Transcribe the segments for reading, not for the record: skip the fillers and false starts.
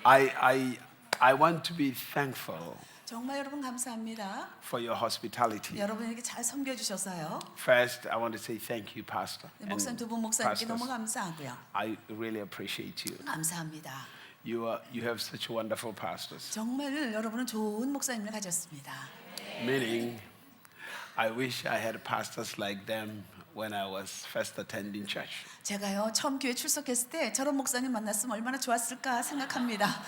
I want to be thankful 정말 여러분 감사합니다. for your hospitality. 여러분에게 잘 섬겨주셔서요. First, I want to say thank you, Pastor. 목사님 and 두 분 목사님께 pastors. 너무 감사하고요. I really appreciate you. 감사합니다. You have such wonderful pastors. 정말 여러분은 좋은 목사님을 가졌습니다. Meaning, I wish I had pastors like them when I was first attending church. 제가요 처음 교회 출석했을 때 저런 목사님 만났으면 얼마나 좋았을까 생각합니다.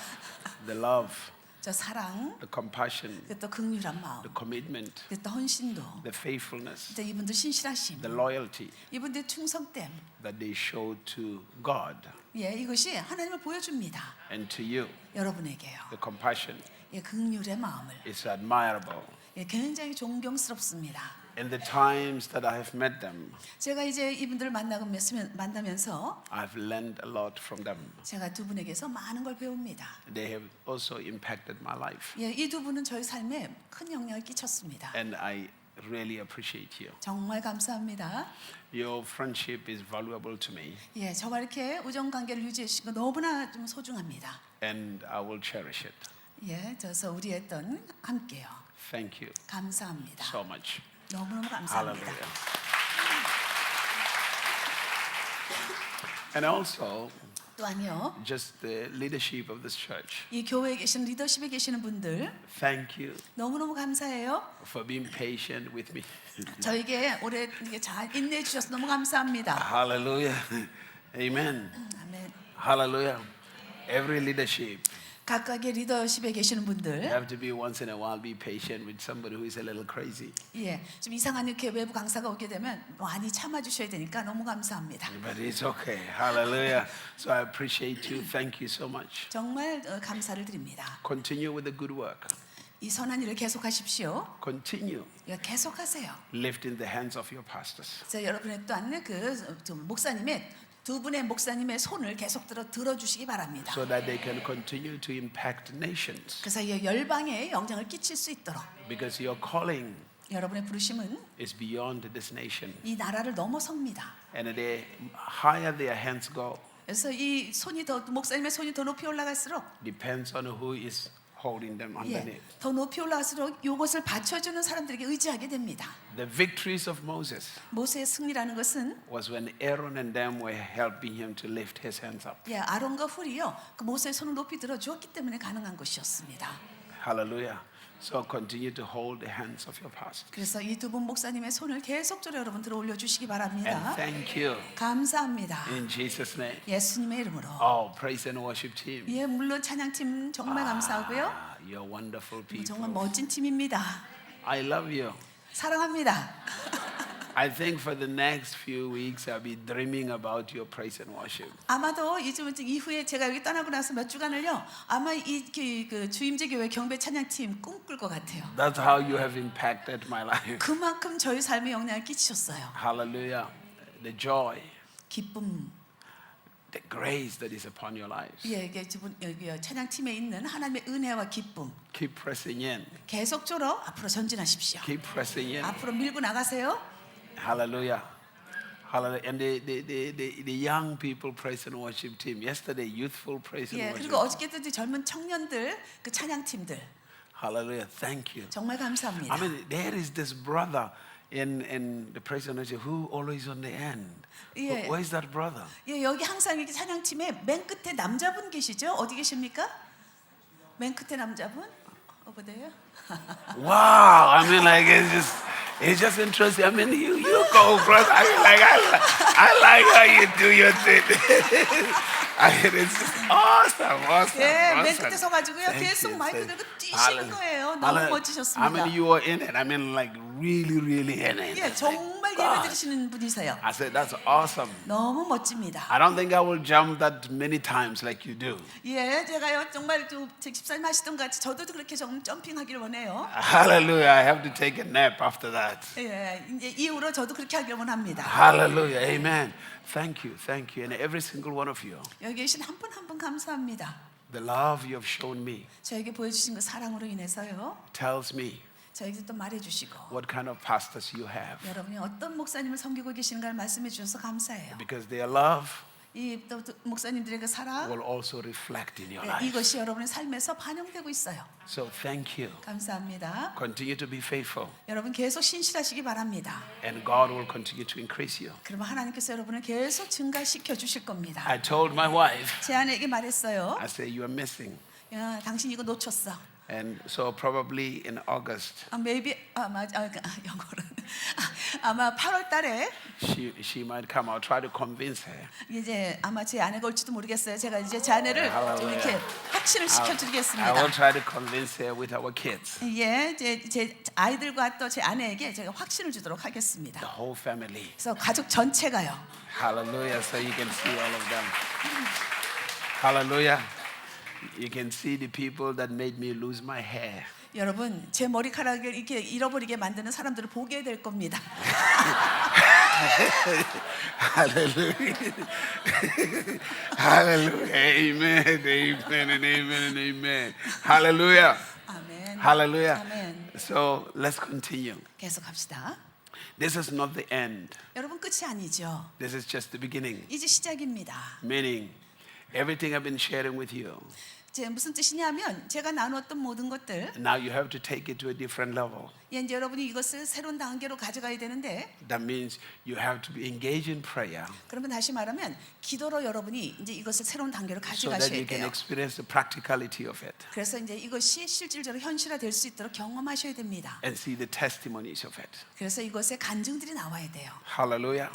The love, 저 사랑, the compassion, 또 긍휼한 마음, the commitment, 또 헌신도, the faithfulness, 또 이분들 신실하심, the loyalty 이분들 충성됨. that they showed to God 예, 이것이 하나님을 보여줍니다. and to you. 여러분에게요. The compassion 예, 긍휼의 마음을. is admirable. 예, 굉장히 존경스럽습니다. In the times that I have met them, 제가 이제 이분들을 만나면서 I've learned a lot from them. 제가 두 분에게서 많은 걸 배웁니다. They have also impacted my life, 예, 이 두 분은 저희 삶에 큰 영향을 끼쳤습니다. and I really appreciate you. 정말 감사합니다. Your friendship is valuable to me, 예, 저와 이렇게 우정 관계를 유지해 주신 거 너무나 좀 소중합니다. and I will cherish it. 예, 저서 우리 했던 함께요. Thank you 감사합니다. so much. 너무너무 감사합니다. Hallelujah. And also, 또한요, just the leadership of this church. 이 교회에 계신 리더십에 계시는 분들 Thank you 너무너무 감사해요. for being patient with me. 저에게 오래 이렇게 잘 인내해 주셔서 너무 감사합니다. Hallelujah. Amen. 아멘. Hallelujah. Every leadership, 각각의 리더십에 계시는 you 분들, have to be once in a while be patient with somebody who is a little crazy. 예, 좀 이상한 이렇게 외부 강사가 오게 되면 많이 참아 주셔야 되니까 너무 감사합니다. But it's okay. Hallelujah. So I appreciate you. Thank you so much. 정말 감사를 드립니다. Continue with the good work. 이 선한 일을 계속하십시오. Continue 예, 계속하세요. lifting the hands of your pastors. 자, 여러분의 또한 좀 목사님의 두 분의 목사님의 손을 계속 들어주시기 바랍니다. So that they can continue to impact nations. 그래서 이 열방에 영향을 끼칠 수 있도록 Because your calling 여러분의 부르심은 is beyond this nation. 이 나라를 넘어섭니다. And the higher their hands go, 그래서 이 손이 더 목사님의 손이 더 높이 올라갈수록 depends on who is holding them 예, underneath. 더 높이 올라갈수록 이것을 받쳐주는 사람들에게 의지하게 됩니다. The victories of Moses 모세의 승리라는 것은 was when Aaron and them were helping him to lift his hands up. 예, 아론과 훌이요 그 모세의 손을 높이 들어주었기 때문에 가능한 것이었습니다. Hallelujah. So continue to hold the hands of your pastors. 그래서 이 두 분 목사님의 손을 계속적으로 여러분 들어 올려주시기 And 바랍니다. thank you 감사합니다. in Jesus' name. 예수님의 이름으로. Oh, praise and worship team. 예, 물론 찬양팀 정말 감사하고요. You're wonderful people. 정말 멋진 팀입니다. I love you. 사랑합니다. I think for the next few weeks I'll be dreaming about your praise and worship. 아마도 이쯤 이후에 제가 여기 떠나고 나서 몇 주간을요 아마 이 그 주임제 교회 경배 찬양팀 꿈꿀 것 같아요. That's how you have impacted my life. 그만큼 저희 삶에 영향을 끼치셨어요. Hallelujah. The joy, 기쁨, the grace that is upon your lives. 예, 이게 여기 찬양팀에 있는 하나님의 은혜와 기쁨 Keep pressing in. 계속적으로 앞으로 전진하십시오. Keep pressing in. 앞으로 밀고 나가세요. Hallelujah. Hallelujah. And the young people praise and worship team. Yesterday, youthful praise and 예, worship. 그리고 어저께도 젊은 청년들 그 찬양팀들 Hallelujah. Thank you. 정말 감사합니다. I mean, there is this brother in the praise and worship who always on the end. Yeah. Where is that brother? 예, 여기 항상 이렇게 찬양팀에 맨 끝에 남자분 계시죠? 어디 계십니까? 맨 끝에 남자분? over there? Wow. I mean, like, it's just interesting. I mean, you go across. I like how you do your thing. I mean, it's just awesome. 예, 맨 awesome. 끝에 서가지고요 Thank 계속 you, 마이크 thank 들고 you. 뛰시는 거예요. 너무 I 멋지셨습니다. mean, you were in it. I mean, like, really in it. 예, 정말 God. 예배드리시는 분이세요. I said, that's awesome. 너무 멋집니다. I don't think I will jump that many times like you do. 예, 제가요 정말 제 집사님 하시던 같이 저도 그렇게 좀 점핑하기를 원해요. Hallelujah. I have to take a nap after that. 예, 이제 이후로 저도 그렇게 하기를 원합니다. Hallelujah. Amen. Thank you. And every single one of you. 여기 계신 한 분 한 분 감사합니다. The love you have shown me 저에게 보여주신 그 사랑으로 인해서요. tells me 저에게 또 말해주시고 what kind of pastors you have. 여러분이 어떤 목사님을 섬기고 계시는가를 말씀해 주셔서 감사해요. Because their love 이 또 목사님들의 그 사랑 will also reflect in your life. 이것이 여러분의 삶에서 반영되고 있어요. So thank you. 감사합니다. Continue to be faithful, 여러분 계속 신실하시기 바랍니다. and God will continue to increase you. 그러면 하나님께서 여러분을 계속 증가시켜 주실 겁니다. I told my wife, 제 아내에게 말했어요. I said, you are missing. 야, 당신 이거 놓쳤어. And so probably in August, maybe 영어로는 아마 8월 달에 she might come. I'll try to convince her. 이제 아마 제 아내가 올지도 모르겠어요. 제가 이제 제 아내를 좀 이렇게 확신을 I will 시켜드리겠습니다. try to convince her with our kids, 예, 제 아이들과 또 제 아내에게 제가 확신을 주도록 하겠습니다. the whole family. 그래서 가족 전체가요. Hallelujah. So you can see all of them. Hallelujah. You can see the people that made me lose my hair. 여러분 제 머리카락을 이렇게 잃어버리게 만드는 사람들을 보게 될 겁니다. Hallelujah. Hallelujah. Amen. Amen and amen and amen. Hallelujah. 아멘. Hallelujah. 아멘. So let's continue. 계속합시다. This is not the end. 여러분 끝이 아니죠. This is just the beginning. 이제 시작입니다. Meaning, everything I've been sharing with you, 제 무슨 뜻이냐면 제가 나누었던 모든 것들 now you have to take it to a different level. 이제 여러분이 이것을 새로운 단계로 가져가야 되는데 That means you have to be engaged in prayer 그러면 다시 말하면 기도로 여러분이 이제 이것을 새로운 단계로 so that you 가져가셔야 can 돼요. experience the practicality of it 그래서 이제 이것이 실질적으로 현실화될 수 있도록 경험하셔야 됩니다. and see the testimonies of it. 그래서 이것의 간증들이 나와야 돼요. Hallelujah.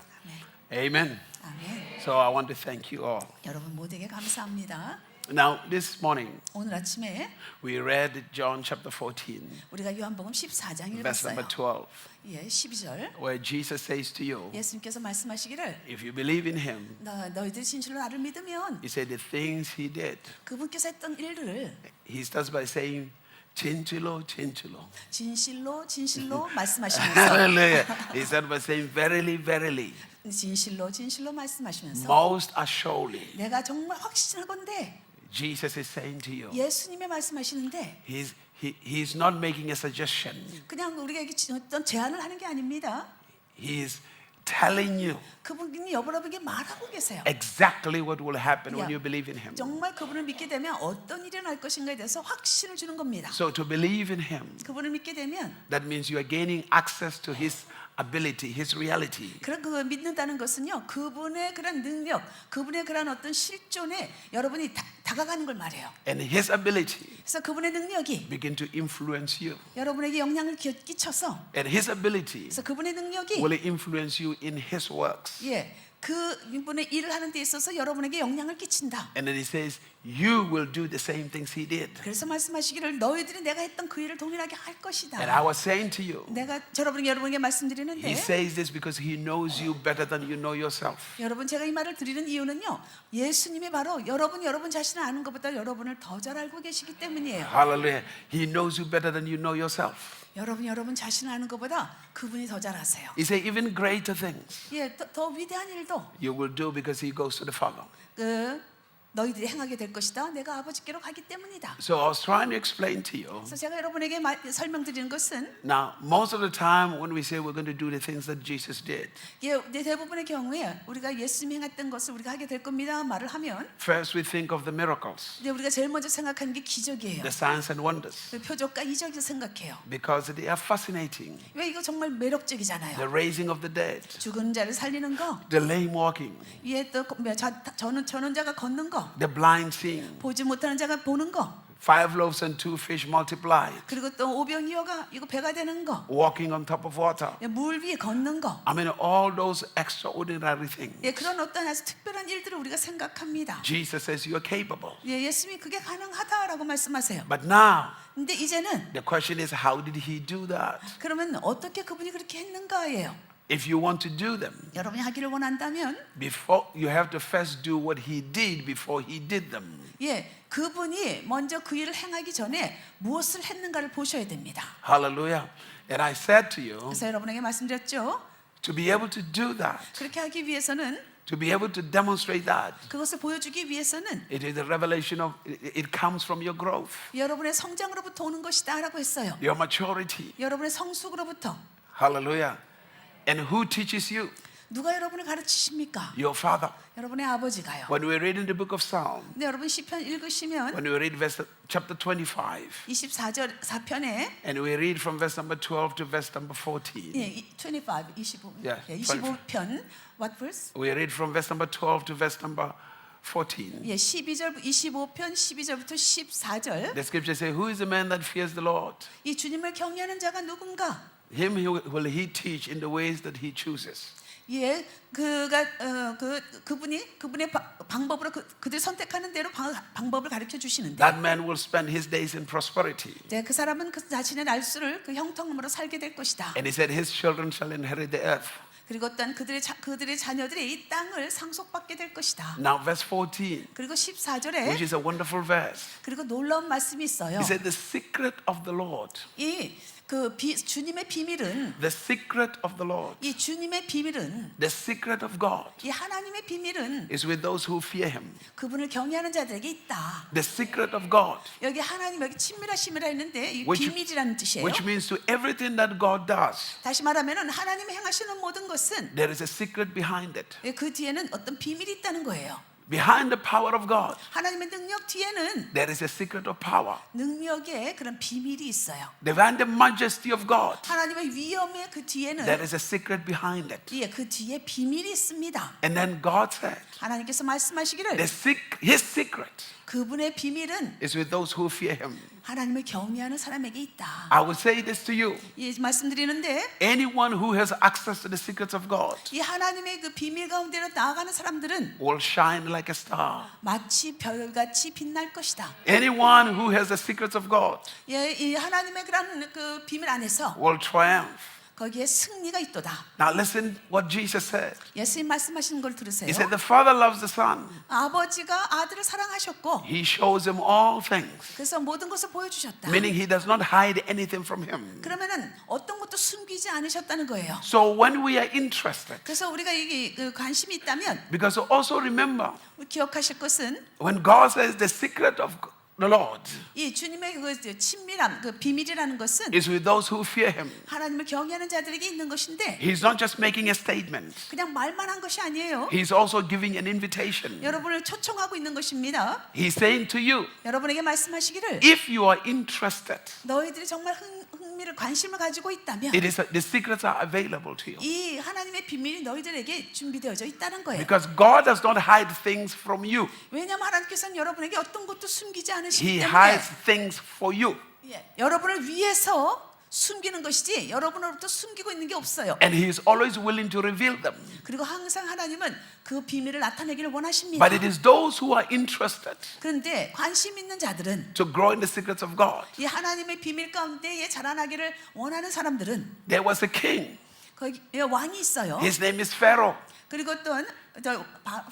Amen. 아멘. So I want to thank you all. 여러분 모두에게 감사합니다. Now, this morning, 오늘 아침에 we read John chapter 14, 우리가 요한복음 14장 verse number 읽었어요. 12, 예, 12절. where Jesus says to you, 예수님께서 말씀하시기를 if you believe in him, 너희들이 진실로 나를 믿으면 he said the things he did. 그분께서 했던 일들을 He starts by saying, 진실로, 진실로. 진실로 진실로 말씀하시면서 Hallelujah. He started by saying, verily, verily, 진실로 진실로 말씀하시면서 most assuredly. 내가 정말 확신하건대 Jesus is saying to you, 예수님의 말씀하시는데 he's not making a suggestion. 그냥 우리에게 어떤 제안을 하는 게 아닙니다. He's telling you 그분이 여러분에게 말하고 계세요. exactly what will happen when Yeah. you believe in him. 정말 그분을 믿게 되면 어떤 일이 날 것인가에 대해서 확신을 주는 겁니다. So to believe in him, 그분을 믿게 되면 that means you are gaining access to his ability, his reality. 그런 그 믿는다는 것은요, 그분의 그런 능력, 그분의 그런 어떤 실존에 여러분이 다가가는 걸 말해요. And his ability 그래서 그분의 능력이 begin to influence you. 여러분에게 영향을 끼쳐서, And his ability 그래서 그분의 능력이 will influence you in his works. 그분의 일을 하는 데 있어서 여러분에게 영향을 끼친다. And then he says, you will do the same things he did. 그래서 말씀하시기를 너희들이 내가 했던 그 일을 동일하게 할 것이다. And I was saying to you, 내가 여러분에게 말씀드리는데, he says this because he knows you better than you know yourself. 여러분 제가 이 말을 드리는 이유는요, 예수님이 바로 여러분 자신을 아는 것보다 여러분을 더 잘 알고 계시기 때문이에요. Hallelujah. He knows you better than you know yourself. 여러분 자신을 아는 것보다 그분이 더 잘 아세요. He said, even greater things 더 위대한 일도 you will do because he goes to the Father. 너희들이 행하게 될 것이다. 내가 아버지께로 가기 때문이다. So I was trying to explain to you. 그래서 제가 여러분에게 설명드리는 것은 Now, most of the time when we say we're going to do the things that Jesus did, 대부분의 경우에 우리가 예수님이 행했던 것을 우리가 하게 될 겁니다 말을 하면 first we think of the miracles, 이제 우리가 제일 먼저 생각하는 게 기적이에요. the signs and wonders, 표적과 이적을 생각해요. because they are fascinating. 왜 이거 정말 매력적이잖아요. The raising of the dead, 죽은 자를 살리는 거, the lame walking, 또 전원자가 걷는 거, the blind seeing, 보지 못하는 자가 보는 거, 5 loaves and 2 fish multiplied, 그리고 또 오병이어가 이거 배가 되는 거, walking on top of water. 물 위에 걷는 거. I mean, all those extraordinary things. 그런 어떤 아주 특별한 일들을 우리가 생각합니다. Jesus says you are capable. 예수님이 그게 가능하다라고 말씀하세요. But now, 근데 이제는 the question is, how did he do that? 그러면 어떻게 그분이 그렇게 했는가예요. If you want to do them, 여러분이 하기를 원한다면 before you have to first do what he did before he did them. 그분이 먼저 그 일을 행하기 전에 무엇을 했는가를 보셔야 됩니다. Hallelujah. And I said to you, 그래서 여러분에게 말씀드렸죠. to be able to do that, 그렇게 하기 위해서는, to be able to demonstrate that, 그것을 보여주기 위해서는 it is the revelation of, it comes from your growth, 여러분의 성장으로부터 오는 것이다라고 했어요. your maturity. 여러분의 성숙으로부터. Hallelujah. And who teaches you? 누가 여러분을 가르치십니까? Your Father. 여러분의 아버지가요. When we read in the book of Psalm, 근데 여러분 시편 읽으시면 when we read chapter 25, 24절 4편에 and we read from verse number 12 to verse number 14. 예, 25, 25. Yeah, 예, 25편 what verse? We read from verse number 12 to verse number 14. 예, 25편 12절부터 14절. The scripture says, who is the man that fears the Lord? 이 주님을 경외하는 자가 누군가? Him will he teach in the ways that he chooses. 예, 그분의 방법으로 그들 선택하는 대로 방법을 가르쳐 주시는데. That man will spend his days in prosperity. 네, 그 사람은 그 자신의 날수를 그 형통함으로 살게 될 것이다. And he said, his children shall inherit the earth. 그리고 또한 그들의 자녀들이 이 땅을 상속받게 될 것이다. Now verse 14, 그리고 which 14절에 is a wonderful verse. 그리고 놀라운 말씀이 있어요. He said, the secret of the Lord. 주님의 비밀은 The secret of the Lord. 이 주님의 비밀은 The secret of God 이 하나님의 비밀은 is with those who fear him. 그분을 경외하는 자들에게 있다. The secret of God, 여기 하나님 여기 친밀하심이라 했는데 이 Which- 비밀이라는 뜻이에요. which means to everything that God does, 다시 말하면은 하나님이 행하시는 모든 것은 there is a secret behind it. 그 뒤에는 어떤 비밀이 있다는 거예요. Behind the power of God, 하나님의 능력 뒤에는 there is a secret of power. 능력의 그런 비밀이 있어요. Behind the majesty of God, 하나님의 위엄의 그 뒤에는 there is a secret behind it. 예, 그 뒤에 비밀이 있습니다. And then God said, 하나님께서 말씀하시기를 his secret 그분의 비밀은 is with those who fear him. 하나님을 경외하는 사람에게 있다. I will say this to you. 예, 말씀드리는데 Anyone who has access to the secrets of God 이 하나님의 그 비밀 가운데로 나아가는 사람들은 will shine like a star. 마치 별같이 빛날 것이다. Anyone who has the secrets of God 예, 이 하나님의 그런 그 비밀 안에서 will triumph. 거기에 승리가 있도다. Now listen what Jesus said. 예수님 말씀하시는 걸 He 들으세요. said the Father loves the Son. 아버지가 아들을 사랑하셨고 He shows him all things. 그래서 모든 것을 보여주셨다. Meaning he does not hide anything from him. 그러면은 어떤 것도 숨기지 않으셨다는 거예요. So when we are interested, 그래서 우리가 이게 그 관심이 있다면 because also remember, 기억하실 것은 when God says the secret of the Lord 이 주님의 그 친밀함, 그 비밀이라는 것은 is with those who fear him, 하나님을 경외하는 자들에게 있는 것인데 he's not just making a statement. 그냥 말만 한 것이 아니에요. He's also giving an invitation. 여러분을 초청하고 있는 것입니다. He's saying to you, 여러분에게 말씀하시기를 if you are interested, 너희들이 정말 흥미를 관심을 가지고 있다면 the secrets are available to you. 이 하나님의 비밀이 너희들에게 준비되어져 있다는 거예요. Because God does not hide things from you. 왜냐하면 하나님께서는 여러분에게 어떤 것도 숨기지 않으시기 He 때문에 hides things for you. 예, 여러분을 위해서 숨기는 것이지 여러분으로부터 숨기고 있는 게 없어요. And He is always willing to reveal them. 그리고 항상 하나님은 그 비밀을 나타내기를 원하십니다. But it is those who are interested 그런데 관심 있는 자들은 to grow in the secrets of God. 이 하나님의 비밀 가운데에 자라나기를 원하는 사람들은 There was a king. 거기 왕이 있어요. His name is Pharaoh. 그리고 또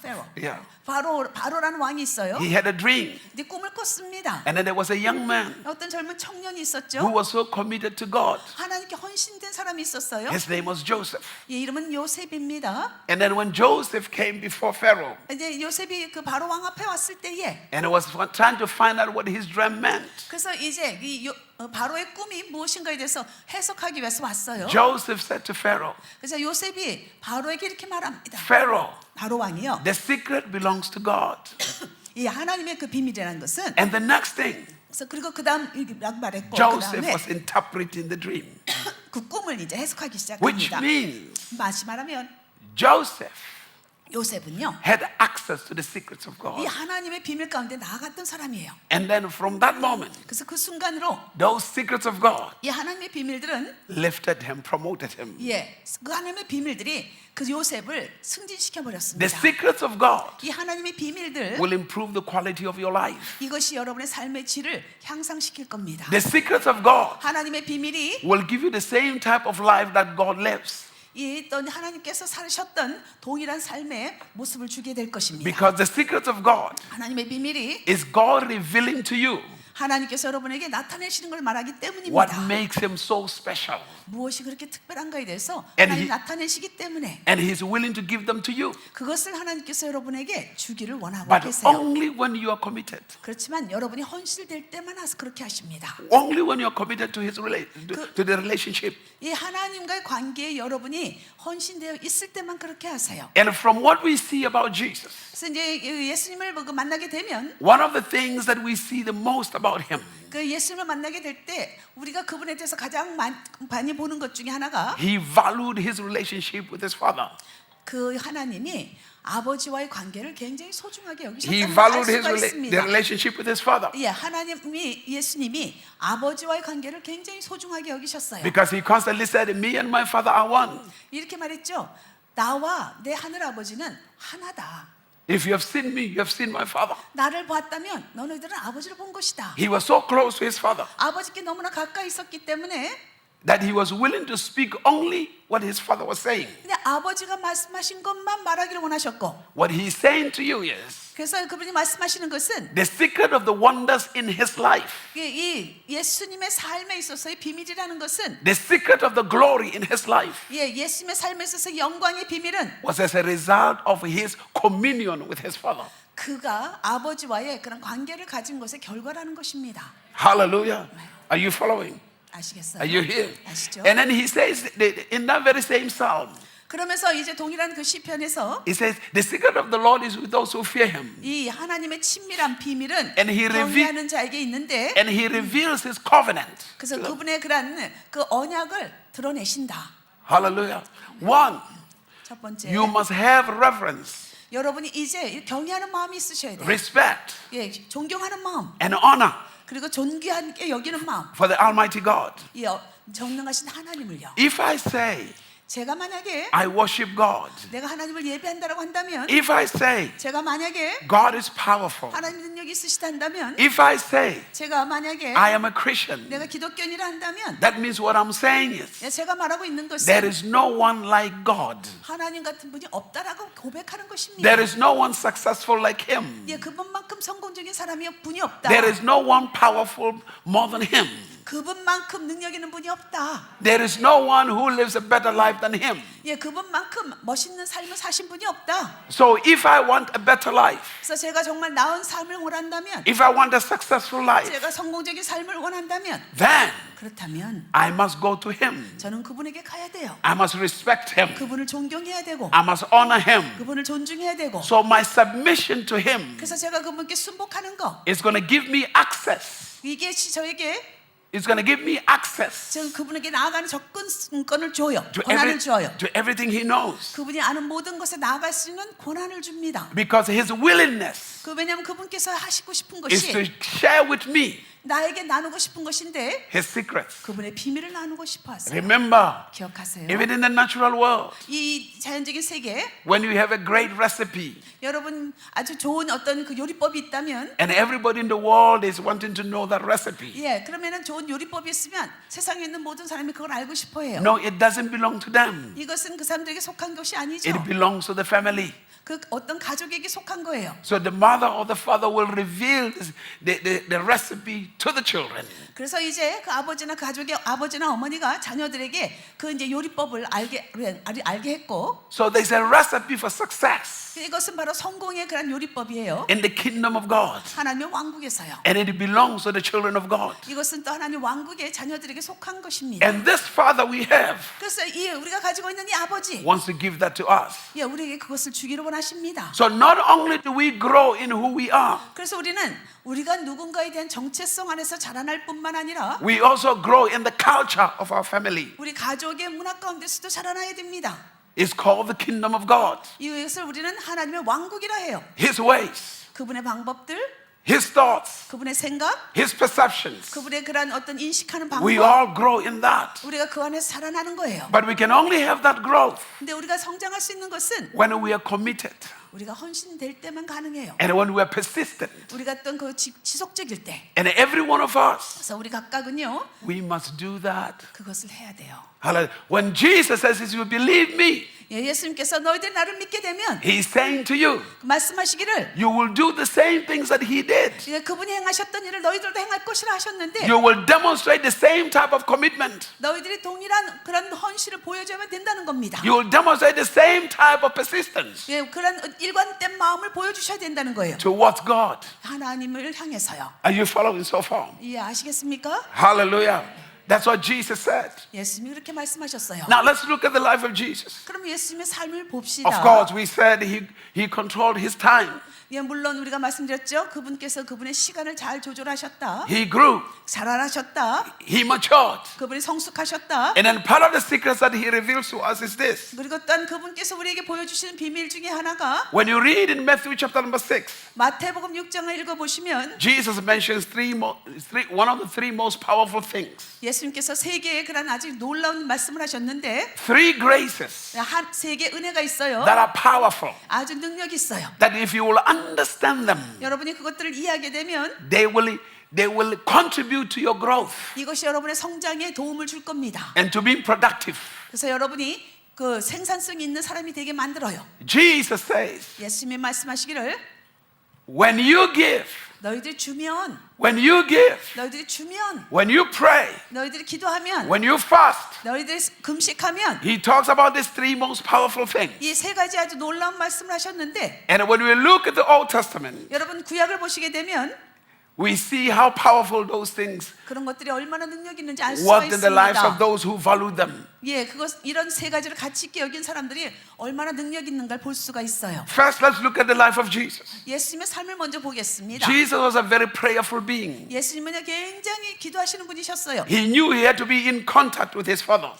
페로. Yeah. 바로라는 왕이 있어요. He had a dream. 근데 꿈을 꿨습니다. And then there was a young man 어떤 젊은 청년이 who 있었죠. was so committed to God. 하나님께 헌신된 사람이 있었어요. His name was Joseph. 예, 이름은 요셉입니다. And then when Joseph came before Pharaoh 이제 요셉이 그 바로 왕 앞에 왔을 때에 and was trying to find out what his dream meant, 그래서 이제 바로의 꿈이 무엇인가에 대해서 해석하기 위해서 왔어요. Joseph said to Pharaoh, 그래서 요셉이 바로에게 이렇게 말합니다. Pharaoh, 바로 왕이요. the secret belongs to God. 이 하나님의 그 비밀이라는 것은 And the next thing, 그래서 그리고 그다음 이렇게 말했고 Joseph 그다음에 was interpreting the dream, 그 꿈을 이제 해석하기 which 시작합니다. means 다시 말하면 Joseph 요셉은요. had access to the secrets of 이 God. 하나님의 비밀 가운데 나아갔던 사람이에요. And then from that moment, 그래서 그 순간으로 those secrets of God 이 하나님의 비밀들은 lifted him, promoted him. 그 하나님의 비밀들이 그 요셉을 승진시켜 The 버렸습니다. secrets of God 이 하나님의 비밀들 will improve the quality of your life. 이것이 여러분의 삶의 질을 향상시킬 겁니다. The secrets of God 하나님의 비밀이 will give you the same type of life that God lives. 이 또 하나님께서 사셨던 동일한 삶의 모습을 주게 될 것입니다. Because the secrets of God 하나님의 비밀이 is God revealing to you 하나님께서 여러분에게 나타내시는 걸 말하기 What 때문입니다. makes him so special? 무엇이 그렇게 특별한가에 대해서 And 하나님 he- 나타내시기 때문에 And he's willing to give them to you. 그것을 하나님께서 여러분에게 주기를 원하고 But 계세요. only when you are committed. 그렇지만 여러분이 헌실될 때만 그렇게 하십니다. Only when you are committed to to the relationship. 이 하나님과의 관계에 여러분이 헌신되어 있을 때만 그렇게 하세요. And from what we see about Jesus, 그래서 이제 예수님을 만나게 되면 one of the things that we see the most about him, 그 예수님을 만나게 될 때 우리가 그분에 대해서 가장 많이 보는 것 중에 하나가 he valued his relationship with his father. 그 하나님이 아버지와의 관계를 굉장히 소중하게 He 여기셨다는 걸 알 valued 수가 the 있습니다. relationship with his father 예, 예수님이 아버지와의 관계를 굉장히 소중하게 여기셨어요. because he constantly said, "Me and my father are one." 이렇게 말했죠. 나와 내 하늘 아버지는 하나다. If you have seen me, you have seen my father. 나를 봤다면 너희들은 아버지를 본 것이다. He was so close to his father 아버지께 너무나 가까이 있었기 때문에 that he was willing to speak only what his father was saying. 그냥 아버지가 말씀하신 것만 말하기를 원하셨고, What he's saying to you is 그래서 그분이 말씀하시는 것은 the secret of the wonders in his life, 이 예수님의 삶에 있어서의 비밀이라는 것은 the secret of the glory in his life 예수님의 삶에 있어서 영광의 비밀은 was as a result of his communion with his father. 그가 아버지와의 그런 관계를 가진 것의 결과라는 것입니다. Hallelujah. Are you following? 아시겠어요? Are you here? 아시죠? And then he says that in that very same psalm, 그러면서 이제 동일한 그 시편에서 he says, "The secret of the Lord is with those who fear him." 이 하나님의 친밀한 비밀은 And he 경외하는 자에게 있는데, And he reveals his covenant. 그래서 그분의 그런 그 언약을 드러내신다. Hallelujah. One, 첫 번째, you must have reverence, 여러분이 이제 경외하는 마음이 있으셔야 돼요. respect, 예, 존경하는 마음, and honor 그리고 존귀하게 여기는 마음, for the Almighty God. 이 전능하신 하나님을요. If I say 제가 만약에 I worship God, 내가 하나님을 예배한다라고 한다면, if I say 제가 만약에 God is powerful, 하나님 능력이 있으시다 한다면, if I say 제가 만약에 I am a Christian, 내가 기독교인이라 한다면, that means what I'm saying is 제가 말하고 있는 것은 there is no one like God. 하나님 같은 분이 없다라고 고백하는 것입니다. There is no one successful like him. 예, 그분만큼 성공적인 사람이 분이 없다. There is no one powerful more than him. 그분만큼 능력 있는 분이 없다. There is no one who lives a better life than him. 예, 그분만큼 멋있는 삶을 사신 분이 없다. So if I want a better life, 그래서 제가 정말 나은 삶을 원한다면, if I want a successful life, 제가 성공적인 삶을 원한다면, then 그렇다면 I must go to him. 저는 그분에게 가야 돼요. I must respect him. 그분을 존경해야 되고, I must honor him. 그분을 존중해야 되고. So my submission to him 그래서 제가 그분께 순복하는 거, is going to give me access. 이게 저에게 It's going to give me access 지금 그분에게 나아가는 접근권을 줘요. to, 권한을 줘요. to everything he knows. 그분이 아는 모든 것에 나아갈 수 있는 권한을 줍니다. Because his willingness 왜냐하면 그분께서 하시고 싶은 is to 것이 share with me 나에게 나누고 싶은 것인데, his secrets. 그분의 비밀을 나누고 싶어 하세요. Remember, 기억하세요. even in the natural world, 이 자연적인 세계에 when you have a great recipe 여러분 아주 좋은 어떤 그 요리법이 있다면, and everybody in the world is wanting to know that recipe, 예, 그러면은 좋은 요리법이 있으면 세상에 있는 모든 사람이 그걸 알고 싶어해요. no, it doesn't belong to them. 이것은 그 사람들에게 속한 것이 아니죠. It belongs to the family. 그 어떤 가족에게 속한 거예요. So the mother or the father will reveal the recipe to the children. 그래서 이제 그 아버지나 가족의 아버지나 어머니가 자녀들에게 그 이제 요리법을 알게 했고, So there's a recipe for success 이것은 바로 성공의 그런 요리법이에요. in the kingdom of God. 하나님의 왕국에서요. And it belongs to the children of God. 이것은 또 하나님 왕국의 자녀들에게 속한 것입니다. And this father we have 그래서 이 우리가 가지고 있는 이 아버지, wants to give that to us. 예, 우리에게 그것을 주기를 원하십니다. So not only do we grow in who we are, 그래서 우리가 누군가에 대한 정체성 안에서 자라날 뿐만 아니라 we also grow in the culture of our family. 우리 가족의 문화 가운데서도 자라나야 됩니다. It's called the kingdom of God. 이것을 우리는 하나님의 왕국이라 해요. His ways, 그분의 방법들, his thoughts, 그분의 생각, his perceptions. 그분의 그런 어떤 인식하는 We 방법, all grow in that. 우리가 그 안에서 자라나는 거예요. But we can only have that growth 근데 우리가 성장할 수 있는 것은 when we are committed 우리가 헌신될 때만 가능해요. And when we're persistent, 우리가 어떤 그 지속적일 때, and every one of us, 그래서 우리 각각은요 we must do that. 그것을 해야 돼요. Hallelujah. When Jesus says, if you believe me, 예, 예수님께서 너희들 나를 믿게 되면 He's saying to you, 말씀하시기를 you will do the same things that He did. 예, 그분이 행하셨던 일을 너희들도 행할 것이라 하셨는데 You will demonstrate the same type of commitment. 너희들이 동일한 그런 헌신을 보여줘야 된다는 겁니다. You will demonstrate the same type of persistence 예, 그런 일관된 마음을 보여주셔야 된다는 거예요. towards God. 하나님을 향해서요. Are you following so far? 예, 아시겠습니까? Hallelujah. That's what Jesus said. 예수님이 그렇게 말씀하셨어요. Now let's look at the life of Jesus. 그럼 예수님의 삶을 봅시다. Of course, we said he controlled his time. 예, 물론 우리가 말씀드렸죠. 그분께서 그분의 시간을 잘 조절하셨다. He grew. 잘하셨다. He matured. 그분이 성숙하셨다. And then part of the secrets that he reveals to us is this. 그리고 또한 그분께서 우리에게 보여주시는 비밀 중에 하나가 When you read in Matthew chapter number 6, 마태복음 6장을 읽어보시면 Jesus mentions one of the three most powerful things. 예수님께서 세 개의 그런 아주 놀라운 말씀을 하셨는데 Three graces 세 개 은혜가 있어요. that are powerful. 아주 능력이 있어요. That if you will understand them, 여러분이 그것들을 이해하게 되면 they will contribute to your growth 이것이 여러분의 성장에 도움을 줄 겁니다. and to being productive. 그래서 여러분이 그 생산성이 있는 사람이 되게 만들어요. Jesus says, 예수님이 말씀하시기를 when you give, 너희들이 주면 when you give, 너희들이 주면 when you pray, 너희들이 기도하면 when you fast, 너희들이 금식하면 he talks about these three most powerful things. 이 세 가지 아주 놀라운 말씀을 하셨는데 And when we look at the Old Testament, 여러분 구약을 보시게 되면 we see how powerful those things 그런 것들이 얼마나 능력 있는지 알 수가 worked in the lives of 있습니다. those who value them. 예, 이런 세 가지를 가치 있게 여긴 사람들이 얼마나 능력 있는가를 볼 수가 있어요. First, let's look at the life of Jesus. 예수님의 삶을 먼저 보겠습니다. Jesus was a very prayerful being. 예수님은 굉장히 기도하시는 분이셨어요. He knew he had to be in contact with his Father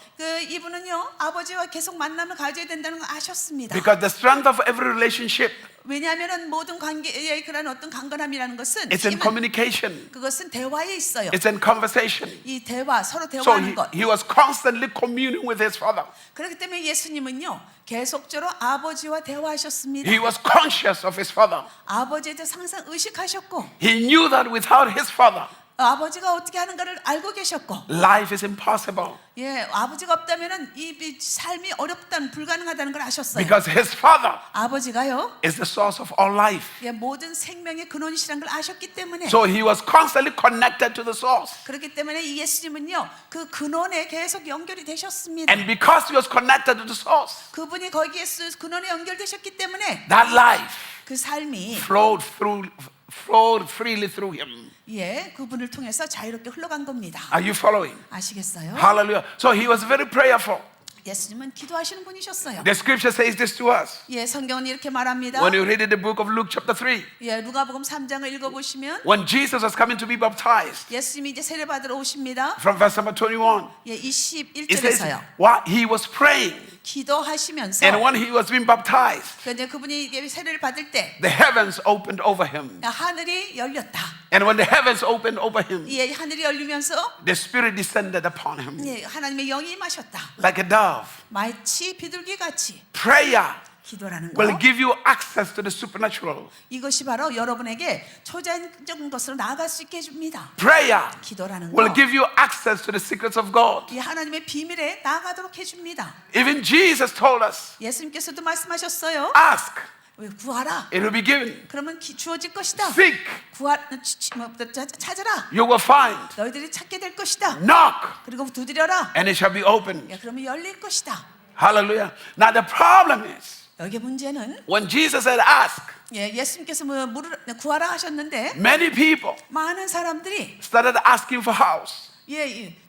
이분은요 아버지와 계속 만남을 가져야 된다는 걸 아셨습니다. because the strength of every relationship 왜냐하면 모든 관계의 그런 어떤 강건함이라는 것은 is in 힘은 communication. 그것은 대화에 있어요. It's in conversation. 이 대화 서로 So 대화하는 것. he was constantly communing with his Father. 그렇기 때문에 예수님은요 계속적으로 아버지와 대화하셨습니다. He was conscious of his Father. 아버지에 대해서 항상 의식하셨고 He knew that without his Father, 아버지가 어떻게 하는가를 알고 계셨고 life is impossible 예 아버지가 없다면은 이 삶이 어렵다는 불가능하다는 걸 아셨어요. because his Father 아버지가요 is the source of all life. 예, 모든 생명의 근원이시란 걸 아셨기 때문에 So he was constantly connected to the source. 그렇기 때문에 이 예수님은요 그 근원에 계속 연결이 되셨습니다. And because he was connected to the source, 그분이 거기에 근원에 연결되셨기 때문에 that life 그 삶이 flowed freely through him. 예 그분을 통해서 자유롭게 흘러간 겁니다. Are you following? 아시겠어요? Hallelujah. So he was very prayerful. 예수님은 기도하시는 분이셨어요. The scripture says this to us. 예 성경은 이렇게 말합니다. When you read in the book of Luke chapter 3, 예 누가복음 3장을 읽어보시면 when Jesus was coming to be baptized, 예수님이 이제 세례받으러 오십니다. from verse number 21, 예 it says 21절에서요. what he was praying. 기도하시면서 And when he was being baptized, 그런데 그분이 이제 세례를 받을 때 the heavens opened over him. 하늘이 열렸다. And when the heavens opened over him, 예 하늘이 열리면서 the Spirit descended upon him 예 하나님의 영이 임하셨다. like a dove. 마치 비둘기 같이 Prayer 기도라는 will 거. give you access to the supernatural. 이것이 바로 여러분에게 초자연적인 것으로 나아갈 수 있게 해줍니다. Prayer 기도라는 will 거. give you access to the secrets of God. 이 하나님의 비밀에 나아가도록 해줍니다. Even Jesus told us, 예수님께서도 말씀하셨어요. ask, 구하라. it will be given. 그러면 주어질 것이다. Seek, 찾아라. you will find. 너희들이 찾게 될 것이다. Knock, 그리고 두드려라. and it shall be opened. 야, 그러면 열릴 것이다. Hallelujah. Now the problem is, 여기 문제는 when Jesus said ask, 예수님께서 구하라 하셨는데 many people 많은 사람들이 started asking for house,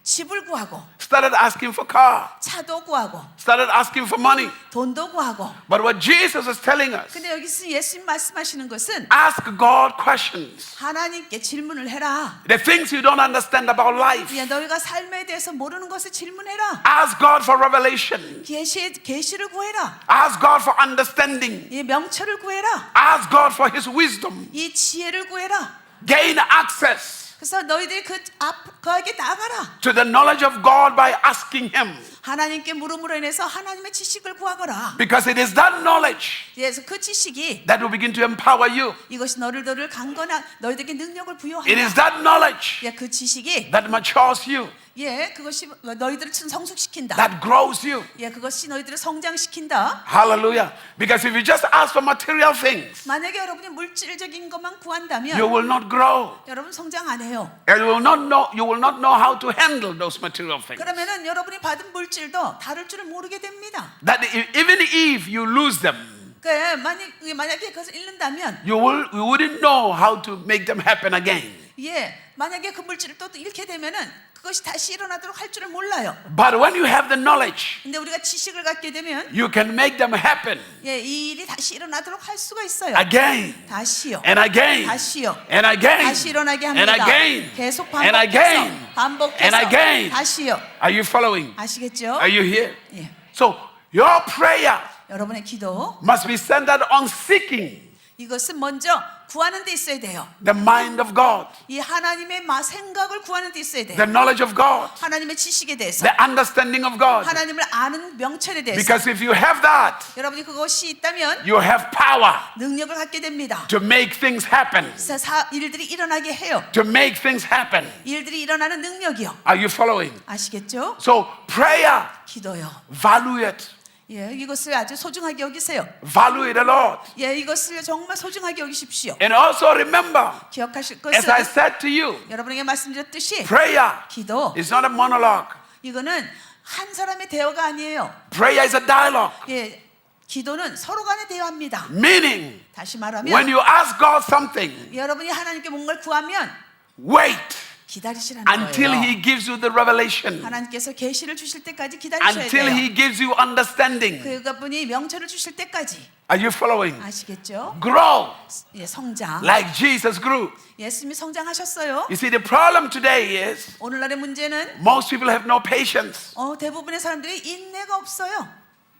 집을 구하고 started asking for car, 차도 구하고 started asking for money. 돈도 구하고. But what Jesus was telling us, 근데 여기서 예수님 말씀하시는 것은 ask God questions. 하나님께 질문을 해라. The things you don't understand about life, 너희가 삶에 대해서 모르는 것을 질문해라. ask God for revelation. 계시를 구해라. Ask God for understanding. 명철을 구해라. Ask God for His wisdom. 이 지혜를 구해라. Gain access 그래서 너희들이 그에게 나가라. to the knowledge of God by asking Him. 하나님께 물음으로 인해서 하나님의 지식을 구하거라. Because it is that knowledge 그래서 그 지식이 that will begin to empower you. 이것이 너희들을 강건한 너희들에게 능력을 It 부여한다. is that knowledge 예, 그 지식이 that matures you, 예, 그것이 너희들을 성숙시킨다. that grows you. 예, 그것이 너희들을 성장시킨다. Hallelujah. Because if you just ask for material things, 만약에 여러분이 물질적인 것만 you 구한다면 will not grow. 여러분 성장 안 해요. And you will not know how to handle those material things. 그러면은 여러분이 받은 물질도 다룰 줄을 모르게 됩니다. That even if you lose them, 그러니까 만약에 그것을 잃는다면 you wouldn't know how to make them happen again. 예, 만약에 그 물질을 또 잃게 되면은 그것이 다시 일어나도록 할 줄을 몰라요. But when you have the knowledge, 근데 우리가 지식을 갖게 되면 you can make them happen 예, 이 일이 다시 일어나도록 할 수가 있어요. again 다시요. and again 다시요. and again 다시 일어나게 and 합니다. again 계속 and again and 반복해서 again. 다시요. Are you following? 아시겠죠? Are you here? 예. So your prayer 여러분의 기도 must be centered on seeking 이것은 먼저 구하는 데 있어야 돼요. the mind of God, 이 하나님의 생각을 구하는 데 있어야 돼요. the knowledge of God, 하나님의 지식에 대해서 the understanding of God. 하나님을 아는 명철에 대해서 Because if you have that, 여러분이 그것이 있다면 you have power 능력을 갖게 됩니다. to make things happen. 일들이 일어나게 해요. To make things happen. 일들이 일어나는 능력이요. Are you following? 아시겠죠? So prayer, 기도요. value it. 예, 이것을 아주 소중하게 여기세요. Value it a lot. 예, 이것을 정말 소중하게 여기십시오. And also remember, 기억하실 as I 것은 said to you, 여러분에게 말씀드렸듯이 prayer 기도 is not a monologue. 이거는 한 사람의 대화가 아니에요. Prayer is a dialogue. 예, 기도는 서로 간의 대화입니다. Meaning, 다시 말하면 when you ask God something, 여러분이 하나님께 뭔가를 구하면 wait 기다리시라는 until 거예요. He gives you the revelation, 하나님께서 계시를 주실 때까지 기다리셔야 until 돼요. He gives you understanding. 그분이 명철을 주실 때까지. Are you following? 아시겠죠? Grow 예, 성장. like Jesus grew. 예수님이 성장하셨어요. You see, the problem today is 오늘날의 문제는 most people have no patience. 대부분의 사람들이 인내가 없어요.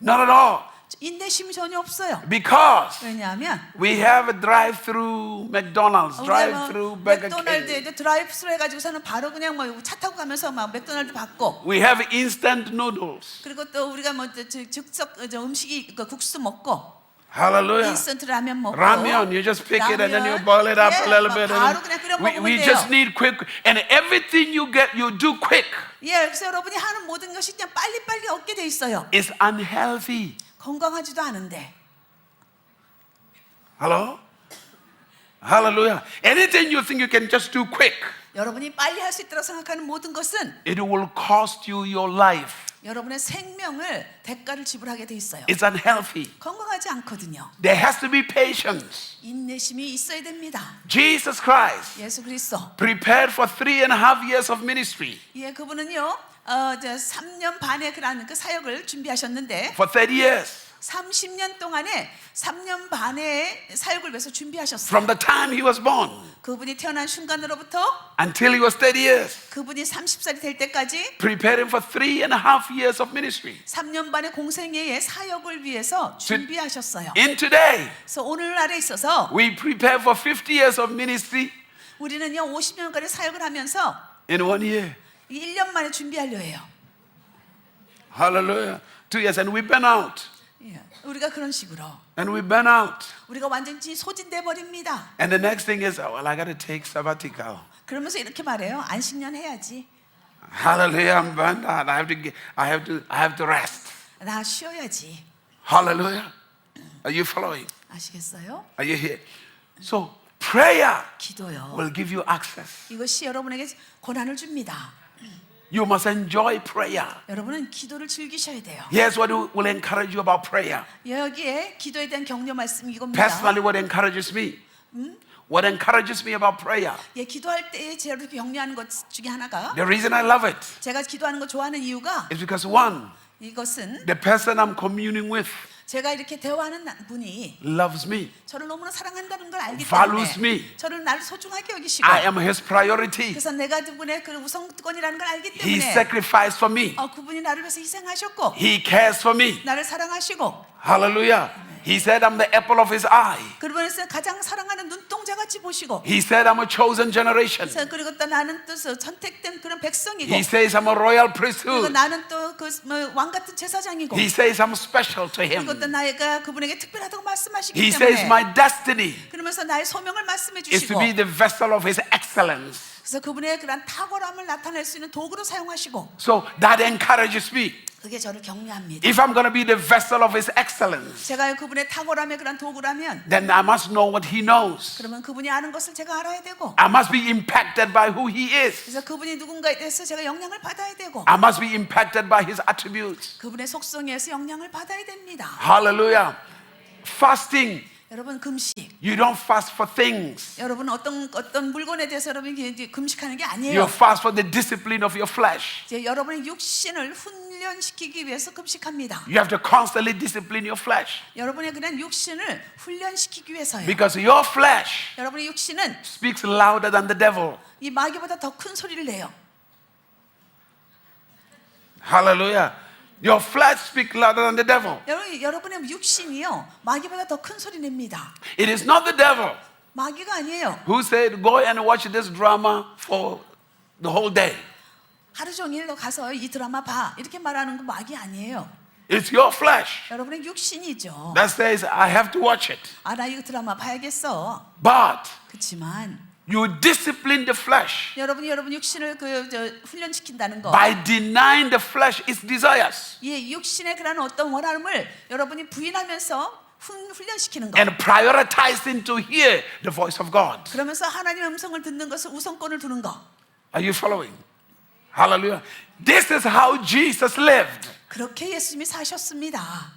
Not at all. 인내심이 전혀 없어요. Because 왜냐하면 we have a drive-through McDonald's, drive-through Burger King. 맥도날드에도 드라이브스루 해가지고서는 바로 그냥 차 타고 가면서 막 맥도날드 받고 We have instant noodles. 그리고 또 우리가 즉석 음식이 국수 먹고 Hallelujah. 인스턴트 라면 먹고 Ramyeon, you just pick it and then you boil it up a little bit. 바로 그냥 끓여 먹으면 We 돼요. just need quick, and everything you get, you do quick. 예, 그래서 여러분이 하는 모든 것이 그냥 빨리빨리 얻게 돼 있어요. It's unhealthy. 건강하지도 않은데. Hello? Hallelujah. Anything you think you can just do quick, 여러분이 빨리 할 수 있다고 생각하는 모든 것은 it will cost you your life. 여러분의 생명을 대가를 지불하게 돼 있어요. It's unhealthy. 건강하지 않거든요. There has to be patience. 인내심이 있어야 됩니다. Jesus Christ 예수 그리스도. prepared for 3.5 years of ministry. 예, 그분은요, 3년 반의 그 사역을 준비하셨는데, For 30 years. 30년 동안에 3년 반의 사역을 위해서 준비하셨어요. From the time he was born 그분이 태어난 순간으로부터 until he was 30 years. 그분이 30살이 될 때까지 Prepared him for 3.5 years of ministry. 3년 반의 공생애의 사역을 위해서 준비하셨어요. In today, 그래서 오늘날에 있어서 we prepare for 50 years of ministry 우리는요 50년간의 사역을 하면서 in 1 year. 1년 만에 준비하려 해요. Hallelujah. 2 years and we burn out. 예, 우리가 그런 식으로 And we burn out. 우리가 완전히 소진돼 버립니다. And the next thing is, well, I got to take sabbatical. 그러면서 이렇게 말해요. 안식년 해야지. Hallelujah, I'm burned out. I have to rest. 나 쉬어야지. Hallelujah. Are you following? 아시겠어요? Are you here? So prayer 기도요. will give you access. 이것이 여러분에게 권한을 줍니다. You must enjoy prayer. 여러분은 기도를 즐기셔야 돼요. Here's what will encourage you about prayer. 여기에 기도에 대한 격려 말씀이 이겁니다. Personally, what encourages me? What encourages me about prayer? 예, 기도할 때 제가 이렇게 격려하는 것 중에 하나가 The reason I love it 제가 기도하는 거 좋아하는 이유가 is because one, 이것은 the person I'm communing with 제가 이렇게 대화하는 분이 loves me. 저를 너무나 사랑한다는 걸 알기 Values 때문에 me. 저를 나를 소중하게 여기시고 I am his priority. 그래서 내가 그분의 그 우선권이라는 걸 알기 He 때문에 sacrificed for me. 그분이 나를 위해서 희생하셨고 He cares for me. 나를 사랑하시고 Hallelujah. He said, I'm the apple of his eye. 그러면서 가장 사랑하는 눈동자같이 보시고 He said, I'm a chosen generation. 그리고 또 나는 또 선택된 그런 백성이고 He says, I'm a royal 그리고 priesthood. 나는 또 그 왕 같은 제사장이고 He says, I'm special to him. 그리고 또 나이가 그분에게 특별하다고 말씀하시기 He 때문에 says, my destiny 그러면서 나의 소명을 말씀해 is to 주시고 be the vessel of his excellence. 그래서 그분의 그런 탁월함을 나타낼 수 있는 도구로 사용하시고 So that encourages me. 그게 저를 격려합니다. If I'm going to be the vessel of his excellence, 제가 그분의 탁월함의 그런 도구라면 then I must know what he knows. 그러면 그분이 아는 것을 제가 알아야 되고 I must be impacted by who he is. 그래서 그분이 누군가에 대해서 제가 영향을 받아야 되고 I must be impacted by his attributes. 그분의 속성에서 영향을 받아야 됩니다. Hallelujah. Fasting, 여러분 금식 you don't fast for things. 여러분 어떤 물건에 대해서 여러분이 이제 금식하는 게 You 아니에요. fast for the discipline of your flesh. 이제 여러분의 육신을 훈련시키기 위해서 금식합니다. You have to constantly discipline your flesh. 여러분의 그냥 육신을 훈련시키기 위해서요. Because your flesh 여러분의 육신은 speaks louder than the devil. 이 마귀보다 더 큰 소리를 내요. Hallelujah. Your flesh speaks louder than the devil. 여러분의 육신이요 마귀보다 더 큰 소리 냅니다. It is not the devil 마귀가 아니에요. who said, go and watch this drama for the whole day. 하루 종일 너 가서 이 드라마 봐 이렇게 말하는 거 마귀 아니에요. It's your flesh 여러분의 육신이죠. that says, I have to watch it. 아 나 이거 드라마 봐야겠어. But 그렇지만 you discipline the flesh 여러분 육신을 훈련시킨다는 거. by denying the flesh its desires 이 육신의 그런 어떤 원함을 여러분이 부인하면서 훈련시키는 거. and prioritizing to hear the voice of God. 그러면서 하나님의 음성을 듣는 것을 우선권을 두는 거. Are you following? Hallelujah. This is how Jesus lived. 그렇게 예수님이 사셨습니다.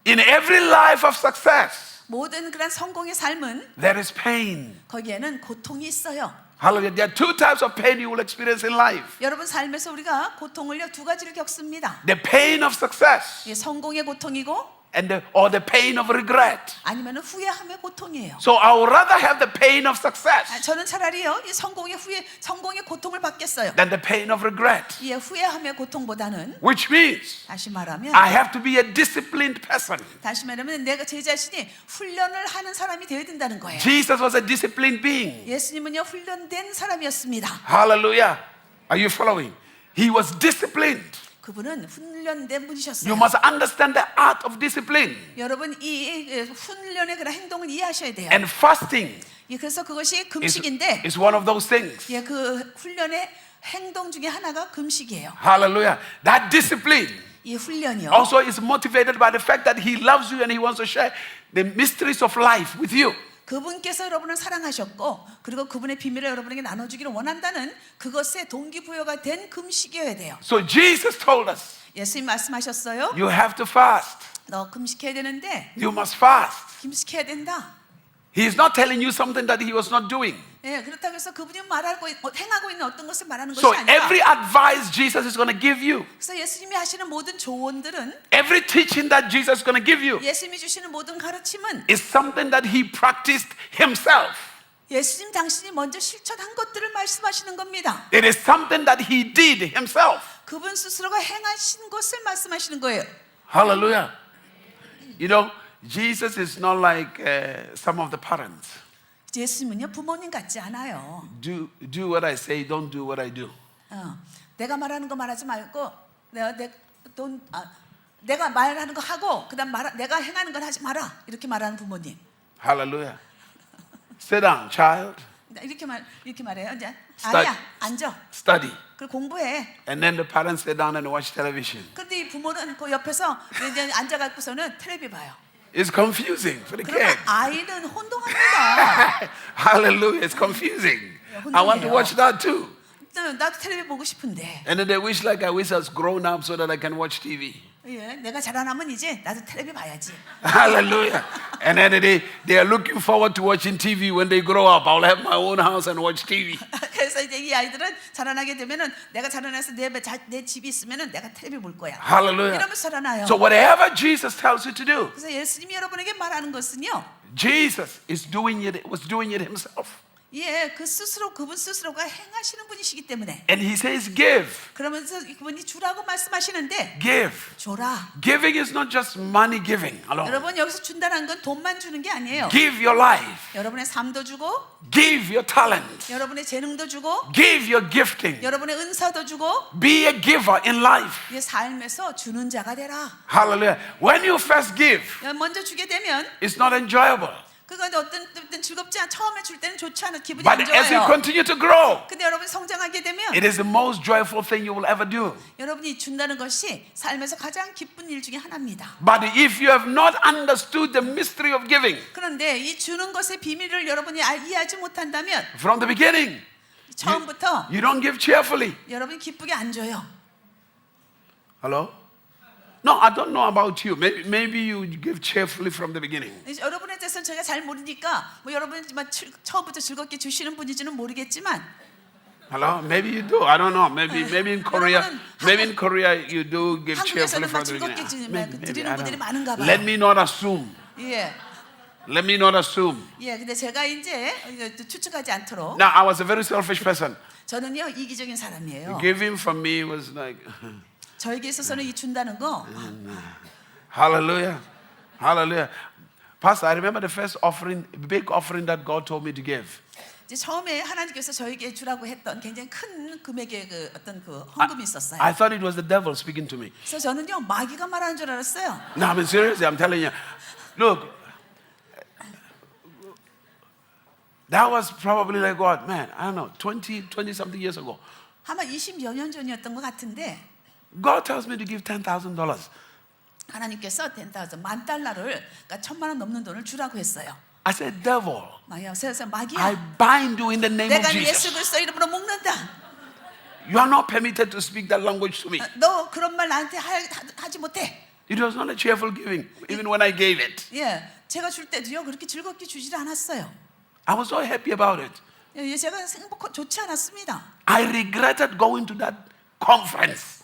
In every life of success, 모든 그런 성공의 삶은 there is pain. 거기에는 고통이 있어요. Hallelujah. There are two types of pain you will experience in life. 여러분 삶에서 우리가 고통을요 두 가지를 겪습니다. The pain of success 이게 성공의 고통이고 or the pain of regret. 아니면 후회함의 고통이에요. So I would rather have the pain of success 저는 차라리요 이 성공의 고통을 받겠어요. than the pain of regret. 이 후회함의 고통보다는 Which means 다시 말하면 I have to be a disciplined person. 다시 말하면 내가 제 자신이 훈련을 하는 사람이 되어야 된다는 거예요. Jesus was a disciplined being. 예수님은요 훈련된 사람이었습니다. Hallelujah. Are you following? He was disciplined. 그분은 훈련된 분이셨어요. You must understand the art of discipline. 여러분 이 훈련의 그런 행동을 이해하셔야 돼요. And fasting 그래서 그것이 금식인데 is one of those things. 그 훈련의 행동 중에 하나가 금식이에요. Hallelujah. That discipline 이 훈련이요. also is motivated by the fact that he loves you and he wants to share the mysteries of life with you. 그분께서 여러분을 사랑하셨고 그리고 그분의 비밀을 여러분에게 나눠주기를 원한다는 그것의 동기부여가 된 금식이어야 돼요. So Jesus told us, 예수님 말씀하셨어요. you have to fast. 너 금식해야 되는데 You must fast. 금식해야 된다. He is not telling you something that he was not doing. 그렇다고 해서 그분이 행하고 있는 어떤 것을 말하는 것이 So 아니라 every advice Jesus is going to give you, 그래서 예수님이 하시는 모든 조언들은 every teaching that Jesus is going to give you 예수님이 주시는 모든 가르침은 is something that he practiced himself. 예수님 당신이 먼저 실천한 것들을 말씀하시는 겁니다. It is something that he did himself. 그분 스스로가 행하신 것을 말씀하시는 거예요. Hallelujah. You know, Jesus is not like some of the parents. 예수님은요 부모님 같지 않아요. Do what I say, don't do what I do. 내가 말하는 거 말하지 말고 내가 말하는 거 하고 그다음 내가 행하는 건 하지 마라 이렇게 말하는 부모님. Hallelujah. Sit down, child. 이렇게 말해요. 이제 Study. 아니야 앉아. Study. 그리고 공부해. And then the parents sit down and watch television. 그런데 이 부모는 그 옆에서 이제 앉아갖고서는 텔레비 봐요. It's confusing for the 그러면 kid. 아이는 혼동합니다. Hallelujah. It's confusing. I want to watch that too. 나도 텔레비 보고 싶은데. And then they wish like I wish I was grown up so that I can watch TV. 내가 자라나면 이제 나도 텔레비 봐야지. Hallelujah. And then they are looking forward to watching TV when they grow up. I'll have my own house and watch TV. 그래서 이제 이 아이들은 자라나게 되면은 내가 자라나서 내 집이 있으면은 내가 텔레비 볼 거야. Hallelujah. 이러면서 자라나요. So whatever Jesus tells you to do, 그래서 예수님이 여러분에게 말하는 것은요. Jesus was doing it himself. 예, 그 스스로 그분 스스로가 행하시는 분이시기 때문에. And he says, give, 그러면서 그분이 주라고 말씀하시는데 give. 줘라. Giving is not just money giving alone. 여러분 여기서 준다는 건 돈만 주는 게 아니에요. Give your life, 여러분의 삶도 주고, give your talent, 여러분의 재능도 주고, give your gifting. 여러분의 은사도 주고, Be a giver in life. 이 삶에서 주는 자가 되라. Hallelujah. When you first give, 먼저 주게 되면 it's not enjoyable. 그건 어떤 즐겁지 않. 처음에 줄 때는 좋지 않은 기분이 But 안 as you 좋아요. continue to grow, 근데 여러분 성장하게 되면 it is the most joyful thing you will ever do. 여러분이 준다는 것이 삶에서 가장 기쁜 일 중에 하나입니다. But if you have not understood the mystery of giving 그런데 이 주는 것의 비밀을 여러분이 이해하지 못한다면 from the beginning, 처음부터 you don't give cheerfully. 여러분이 기쁘게 안 줘요. Hello? No, I don't know about you. Maybe you give cheerfully from the beginning. 여러분에 대해서는 제가 잘 모르니까 뭐 여러분이 처음부터 즐겁게 주시는 분인지는 모르겠지만 Hello? Maybe you do. I don't know. Maybe in Korea, 여러분은 maybe in Korea you do give cheerfully 한국에서는 from 막 the 즐겁게 beginning. 드리는 I 분들이 don't 많은가 know. 봐요. Let me not assume. 예, Let me not assume. 예. 근데 제가 이제 추측하지 않도록 Now, I was a very selfish person. 저는요 이기적인 사람이에요. Giving for me was like, 저에게 있어서는 이 준다는 거 hallelujah, hallelujah. Pastor, I remember the first offering, big offering that God told me to give. 이제 처음에 하나님께서 저에게 주라고 했던 굉장히 큰 금액의 그 어떤 그 헌금이 있었어요. I thought it was the devil speaking to me. 그래서 저는요 마귀가 말하는 줄 알았어요. No, I mean seriously, I'm telling you. Look, that was probably like what, man, I don't know, 20 something years ago. 아마 20여 년 전이었던 것 같은데 God tells me to give $10,000. 하나님께서 $10,000 $10,000를 그러니까 1,000만 원 넘는 돈을 주라고 했어요. I said, devil, 마귀야, 그래서 마귀야, I bind you in the name of 내가 예수 Jesus. 그리스도 이름으로 묶는다. You are not permitted to speak that language to me. 너 그런 말 나한테 하지 못해. It was not a cheerful giving, even when I gave it. 예, 제가 줄 때도요 그렇게 즐겁게 주질 않았어요. I was so happy about it. 예, 제가 좋지 않았습니다. I regretted going to that conference.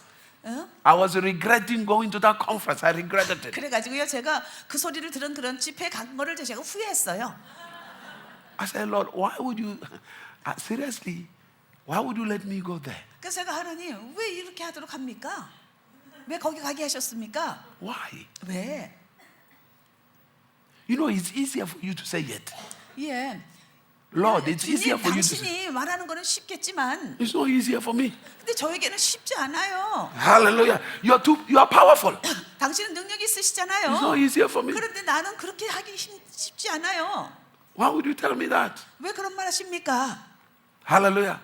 어? I was regretting going to that conference. I regretted it. 그래가지고요 제가 그 소리를 들은 그런 집회에 간 거를 제가 후회했어요. I said, Lord, why would you, seriously, why would you let me go there? 그래서 제가 하나님 왜 이렇게 하도록 합니까? 왜 거기 가게 하셨습니까? Why? 왜? You know, it's easier for you to say it. 예. Lord, it's easier 주님, for you to say. 당신이 말하는 거는 쉽겠지만 It's not easier for me. 근데 저에게는 쉽지 않아요. Hallelujah. You are powerful. 당신은 능력이 It's 있으시잖아요. not easier for me. 그런데 나는 그렇게 하기 쉽지 않아요. Why would you tell me that? 왜 그런 말 하십니까? Hallelujah.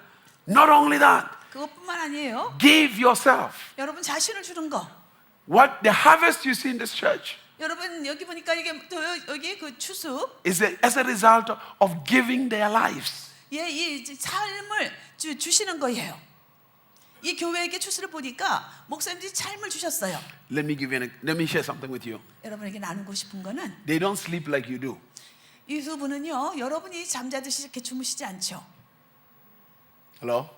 Not only that, 그것뿐만 아니에요. give yourself. 여러분 자신을 주는 거. What the harvest you see in this church 여러분 여기 보니까 이게 또 여기 그 추수. is as a result of giving their lives. 예, 이 삶을 주시는 거예요. 이 교회에게 추수를 보니까 목사님들이 삶을 주셨어요. Let me share something with you. 여러분에게 나누고 싶은 거는 They don't sleep like you do. 이 두 분은요, 여러분이 잠자듯이 이렇게 주무시지 않죠. Hello?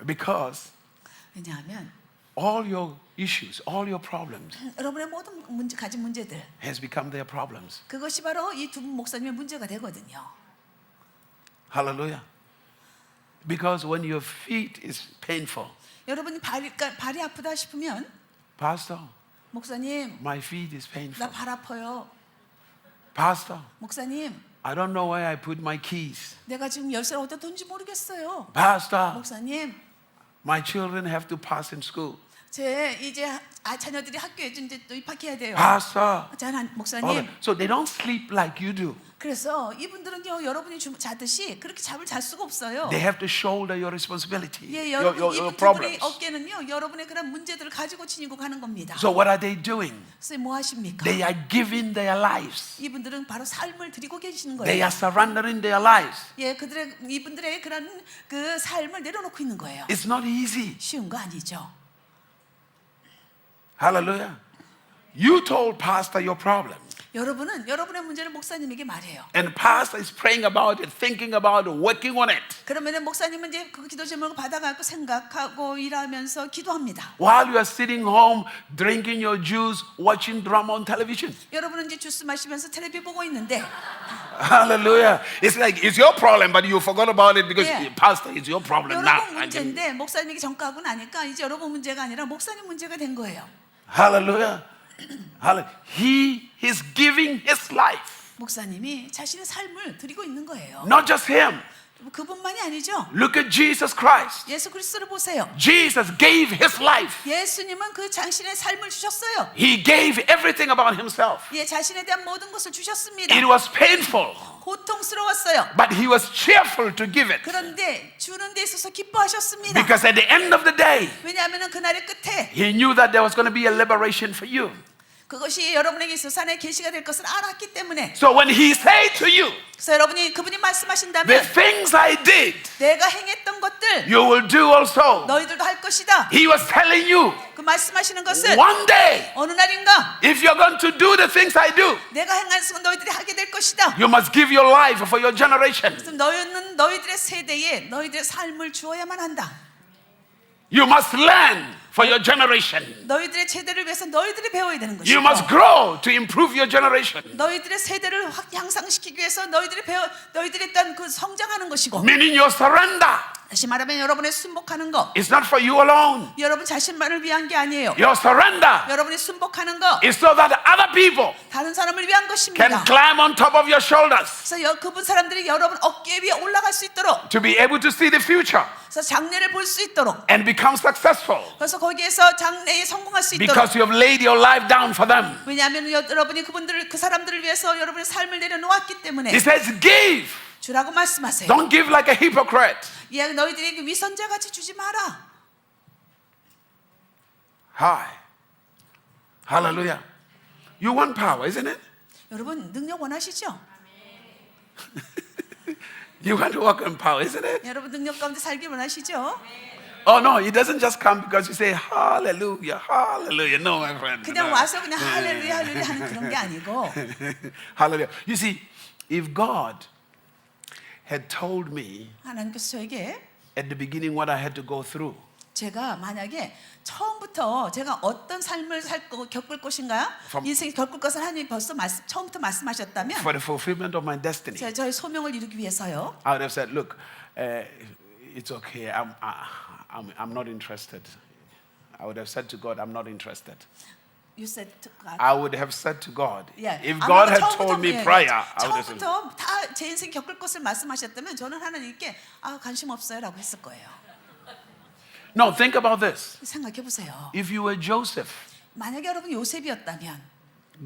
Because 왜냐하면 all your issues, all your problems 여러분의 모든 가진 문제들 has become their problems. 그것이 바로 이 두 분 목사님의 문제가 되거든요. Hallelujah. Because when your feet is painful, 여러분이 발이 아프다 싶으면 Pastor, 목사님 my feet is painful. 나 발 아파요. Pastor, 목사님 I don't know where I put my keys. 내가 지금 열쇠를 어디다 둔지 모르겠어요. Pastor, 목사님 my children have to pass in school. 제 이제 자녀들이 학교에 이제 또 입학해야 돼요. Pastor. 자, 목사님. Okay. So they don't sleep like you do. 그래서 이분들은요 여러분이 자듯이 그렇게 잠을 잘 수가 없어요. They have to shoulder your responsibility, 예, your 여러분 이분들의 problems. 어깨는요 여러분의 그런 문제들을 가지고 지니고 가는 겁니다. So what are they doing? 그래서 뭐 하십니까? They are giving their lives. 이분들은 바로 삶을 드리고 계시는 They 거예요. are surrendering their lives. 예, 이분들의 그런 그 삶을 내려놓고 있는 거예요. It's not easy. 쉬운 거 아니죠. Hallelujah. You told pastor your problem. 여러분은 여러분의 문제를 목사님에게 말해요. And pastor is praying about it, thinking about it, working on it. 그러면은 목사님은 이제 그 기도 제목을 받아갖고 생각하고 일하면서 기도합니다. While you are sitting home, drinking your juice, watching drama on television. 여러분은 이제 주스 마시면서 텔레비 보고 있는데 Hallelujah. It's like it's your problem, but you forgot about it because Yeah. pastor is your problem now. 여러분 문제인데 목사님에게 전가하고 나니까 이제 여러분 문제가 아니라 목사님 문제가 된 거예요. Hallelujah. Hallelujah. He is giving his life. 목사님이 자신의 삶을 드리고 있는 거예요. Not just him. 그분만이 아니죠. Look at Jesus Christ. 예수 그리스도를 보세요. Jesus gave his life. 예수님은 그 자신의 삶을 주셨어요. He gave everything about himself. 예, 자신에 대한 모든 것을 주셨습니다. It was painful, 고통스러웠어요. but he was cheerful to give it. 그런데 주는 데 있어서 기뻐하셨습니다. Because at the end of the day, 왜냐하면 그날의 끝에 he knew that there was going to be a liberation for you. 그것이 여러분에게 있어서 하나의 계시가 될 것을 알았기 때문에 So when he said to you, 그래서 여러분이 그분이 the 말씀하신다면 things I did, 내가 행했던 것들 you will do also. 너희들도 할 것이다. He was telling you, 그 말씀하시는 것은 one day, 어느 날인가 if you're going to do the things I do, 내가 행한 것은 너희들이 하게 될 것이다. you must give your life for your generation. 그래서 너희는 너희들의 세대에 너희들의 삶을 주어야만 한다. You must learn for your generation. 너희들의 세대를 위해서 너희들이 배워야 되는 You 것이고 must grow to improve your generation. 너희들의 세대를 향상시키기 위해서 너희들이 일단 그 성장하는 것이고 Meaning your surrender 다시 말하면 여러분의 순복하는 거 is not for you alone. 여러분 자신만을 위한 게 아니에요. Your surrender 여러분이 순복하는 거 is so that other people 다른 사람을 위한 can 것입니다. climb on top of your shoulders 그래서 그분 사람들이 여러분 어깨 위에 올라갈 수 있도록 to be able to see the future 그래서 장래를 볼 수 있도록 and become successful 그래서 거기에서 장래에 성공할 수 있도록 because you have laid your life down for them. 왜냐하면 여러분이 그 사람들을 위해서 여러분의 삶을 내려놓았기 때문에 He says, give. 주라고 말씀하세요. Don't give like a hypocrite. 예, 너희들이 그 위선자 같이 주지 마라. Hi. Hallelujah. You want power, isn't it? 여러분 능력 원하시죠? You want to walk in power, isn't it? 여러분 능력 가운데 살기 원하시죠? Oh no, it doesn't just come because you say hallelujah, hallelujah. No, my friend. 그냥 No. 와서 그냥 할렐루야 할렐루야 하는 그런 게 아니고 Hallelujah. You see, if God had told me 하나님께서 저에게 at the beginning what I had to go through, 제가 만약에 처음부터 제가 어떤 삶을 겪을 것인가 인생 겪을 것을 하나님이 벌써 처음부터 말씀하셨다면 for the fulfillment of my destiny, 저의 소명을 이루기 위해서요. I would have said, look, it's okay. I'm not interested. I would have said to God, I'm not interested. You said to God. I would have said to God, Yeah. if God had 처음부터, told me 예, prior, I would have said, 처음부터 다 제 인생 겪을 것을 말씀하셨다면 저는 하나님께 관심 없어요라고 했을 거예요. no, think about this. 생각해 보세요. If you were Joseph, 만약에 여러분 요셉이었다면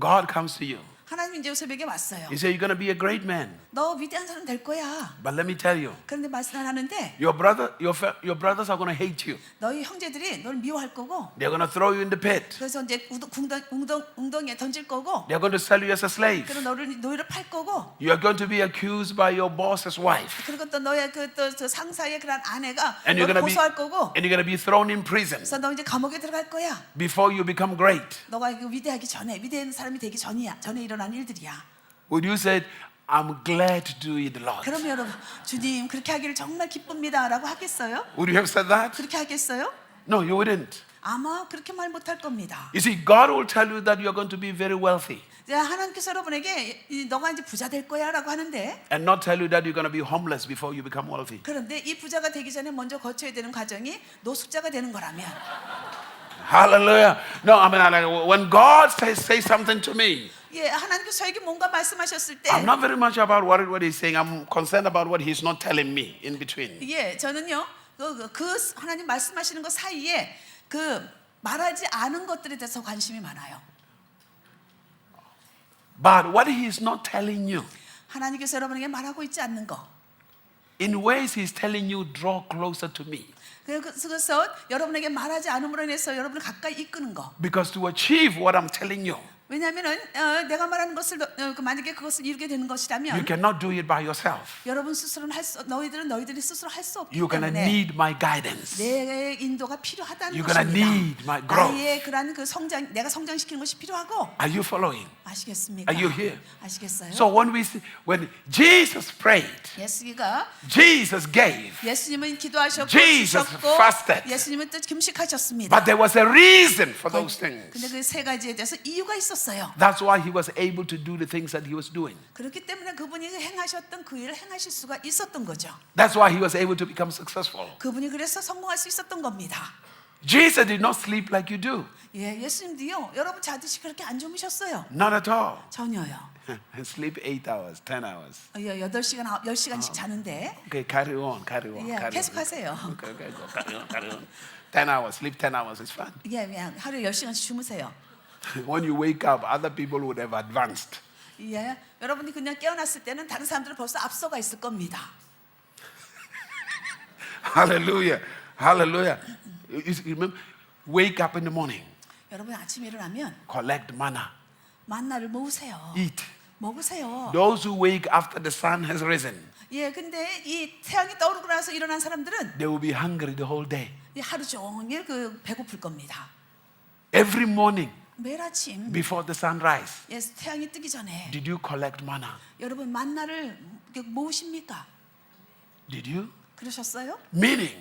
God comes to you. 하나님이 이제 요셉에게 왔어요. He said, you're going to be a great man. 너 위대한 사람 될 거야. But let me tell you, 그런데 말씀을 하는데 your brothers are going to hate you. 너희 형제들이 널 미워할 거고 They're going to throw you in the pit. 그래서 이제 웅덩이에 던질 거고 They're going to sell you as a slave. 그리고 너를 노예로 팔 거고 You are going to be accused by your boss's wife. 그리고 또 너의 그 상사의 그런 아내가 And you're 너를 going to be 고소할 거고 and you're going to be thrown in prison 그래서 너 이제 감옥에 들어갈 거야. before you become great. 너가 그 위대하기 전에 위대한 사람이 되기 전에 일어난 일들이야. Would you say, I'm glad to do it, Lord? 그럼 여러분 주님 그렇게 하기를 정말 기쁩니다라고 하겠어요? Would you have said that? 그렇게 하겠어요? No, you wouldn't. 아마 그렇게 말 못할 겁니다. You see, God will tell you that you're going to be very wealthy 이제 하나님께서 여러분에게 너가 이제 부자 될 거야라고 하는데 and not tell you that you're going to be homeless before you become wealthy. 그런데 이 부자가 되기 전에 먼저 거쳐야 되는 과정이 노숙자가 되는 거라면 Hallelujah. No, I mean, when God says something to me, 예, 하나님께서 저에게 뭔가 말씀하셨을 때 I'm not very much about what He's saying. I'm concerned about what He's not telling me in between. 예, 저는요 그 하나님 말씀하시는 것 사이에 그 말하지 않은 것들에 대해서 관심이 많아요. But what He's not telling you, 하나님께서 여러분에게 말하고 있지 않는 거. in ways He's telling you, draw closer to me. 그래서 여러분에게 말하지 않음으로 인해서 여러분을 가까이 이끄는 거. Because to achieve what I'm telling you, 왜냐하면은 내가 말하는 것을 만약에 그것을 이루게 되는 You 것이라면 cannot do it by yourself. 여러분 스스로는 너희들이 스스로 할 수 없기 You're gonna 때문에 need my guidance. 내 인도가 필요하다는 You're gonna 것입니다. need my growth. 나의 그러한 그 성장, 내가 성장시키는 것이 필요하고 Are you following? 아시겠습니까? Are you here? 아시겠어요? So when Jesus prayed, 예수가 Jesus gave, 예수님은 기도하셨고 Jesus 주셨고 fasted. 예수님은 또 금식하셨습니다. but there was a reason for those 근데 things. 그 세 가지에 대해서 이유가 있었어요. That's why he was able to do the things that he was doing. 그렇기 때문에 그분이 행하셨던 그 일을 행하실 수가 있었던 거죠. That's why he was able to become successful. 그분이 그래서 성공할 수 있었던 겁니다. Jesus did not sleep like you do. 예, 예수님도요. 여러분 자듯이 그렇게 안 주무셨어요. Not at all. 전혀요. Sleep 8 hours, 10 hours. 8시간, 10시간씩 자는데 Okay, carry on, carry on. 예, carry 계속 on. 하세요. Okay, go, carry on, carry on. 10 hours, sleep 10 hours, it's fine. 예, 그냥 하루에 10시간씩 주무세요. When you wake up, other people would have advanced. 예, 여러분이 그냥 깨어났을 때는 다른 사람들은 벌써 앞서가 있을 겁니다. Hallelujah, hallelujah. You remember, wake up in the morning, 여러분 아침에 일어나면 collect manna, 만나를 모으세요. eat. 먹으세요. Those who wake after the sun has risen, 예, 근데 이 태양이 떠오르고 나서 일어난 사람들은 they will be hungry the whole day. 이 하루 종일 그 배고플 겁니다. Every morning 매일 아침 before the sunrise, 예, 태양이 뜨기 전에 did you collect manna? 여러분 만나를 모으십니까? Did you? 그러셨어요? Meaning,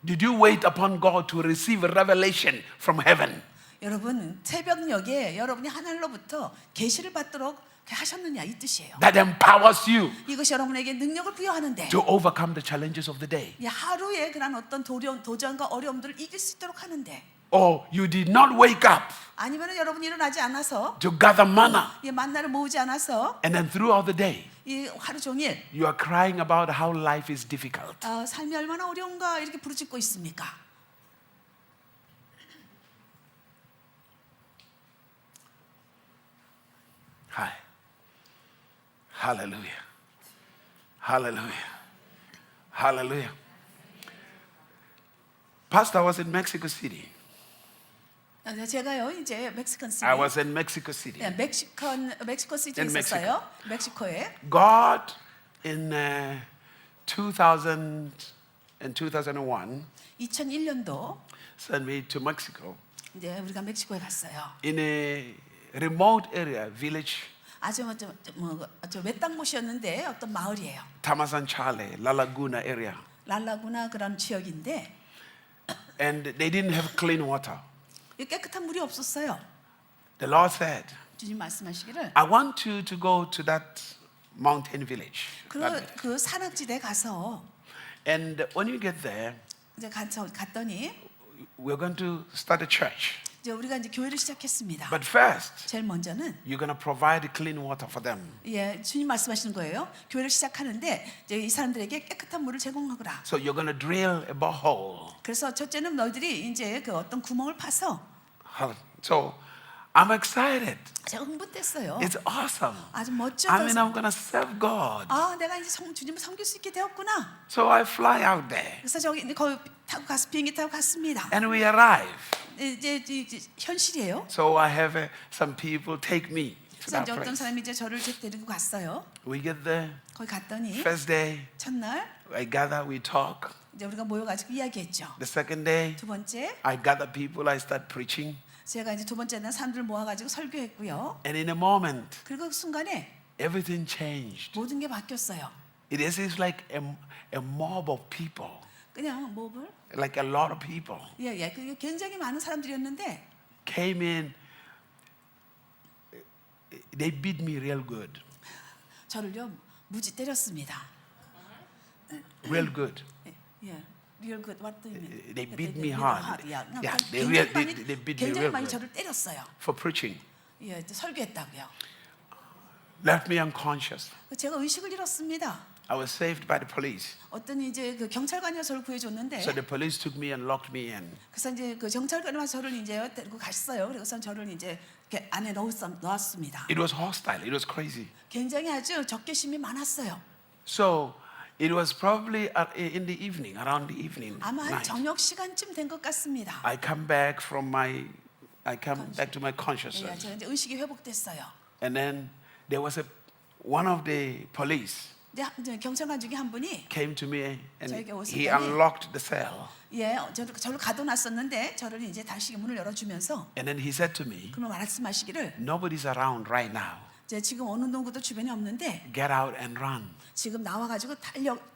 did you wait upon God to receive a revelation from heaven? 여러분 새벽녘에 여러분이 하늘로부터 계시를 받도록 하셨느냐 이 뜻이에요. That empowers you 이것이 여러분에게 능력을 부여하는데 to overcome the challenges of the day. 이 하루에 그런 어떤 도전과 어려움들을 이길 수 있도록 하는데 Or you did not wake up 아니면 여러분이 일어나지 않아서 to gather manna, 이 만나를 모으지 않아서 and then throughout the day, 이 하루 종일 you are crying about how life is difficult. 삶이 얼마나 어려운가 이렇게 부르짖고 있습니까? Hi. Hallelujah. Hallelujah. Hallelujah. Pastor was in Mexico City. 제가요 이제 멕시컨 시티, I was in Mexico City. 네, 멕시코 시티에 In 있었어요. 멕시코에 God in 2000 and 2001 2001년도 sent me to Mexico 이제 우리가 멕시코에 갔어요. in a remote area, village, 아주 외딴 곳이었는데 어떤 마을이에요. Tamasan Chale, La Laguna area. 랄라구나 그런 지역인데 And they didn't have clean water. 깨끗한 물이 없었어요. The Lord said, 주님 말씀하시기를 I want you to go to that mountain village. 그 산악지대 가서 And when you get there, 이제 갔더니 we're going to start a church. 이제 우리가 이제 교회를 시작했습니다. But first, 제일 먼저는 you're going to provide clean water for them. 예, 주님 말씀하시는 거예요. 교회를 시작하는데 이제 이 사람들에게 깨끗한 물을 제공하거라. So you're going to drill a borehole. 그래서 첫째는 너희들이 이제 그 어떤 구멍을 파서 So I'm excited. 제가 흥분됐어요. It's awesome. 아주 I 멋져서 mean, I'm going to serve God. 내가 이제 주님을 섬길 수 있게 되었구나. So I fly out there. 그래서 저기 거기 타고 가서 비행기 타고 갔습니다. And we arrive. 이제 현실이에요. So I have some people take me to 그래서 that 이제 어떤 place. 사람이 이제 저를 데리고 갔어요. We get there. 거기 갔더니 First day, 첫날 I gather, we talk. 이제 우리가 모여가지고 이야기했죠. The second day, 두 번째 I gather people, I start preaching. 제가 이제 두 번째는 사람들 모아가지고 설교했고요. And in a moment, 그리고 그 순간에 everything changed. 모든 게 바뀌었어요. It is like a mob of people, 그냥 몹을 like a lot of people 예예 그 굉장히 많은 사람들이었는데 came in. They beat me real good, 저를요 무지 때렸습니다. real good. 예. Real good. What do you mean? They beat me hard. Yeah, Yeah, 굉장히 많이 they beat me 굉장히 real 많이 good 저를 때렸어요. for preaching. 예, 설교했다고요. Left me unconscious. 제가 의식을 잃었습니다. I was saved by the police. 어떤 이제 그 경찰관이 저를 구해줬는데, So the police took me and locked me in. 그래서 이제 그 경찰관이 와서 저를 이제 데리고 갔어요. 그래서 저를 이제 이렇게 안에 넣었습니다. It was hostile. It was crazy. 굉장히 아주 적개심이 많았어요. So it was probably in the evening, around the evening 아마 한 night. 저녁 시간쯤 된 것 같습니다. I come back from my I come back to my 예, consciousness. 제가 이제 의식이 회복됐어요. And then there was one of the police 이제 경찰관 중에 한 분이 came to me and 저에게 오실 he 때는 unlocked the cell. 예, 저를 가둬놨었는데 저를 이제 다시 문을 열어주면서 And then he said to me, 그럼 말씀하시기를 nobody's around right now. 이제 지금 어느 누구도 주변에 없는데 Get out and run. 지금 나와가지고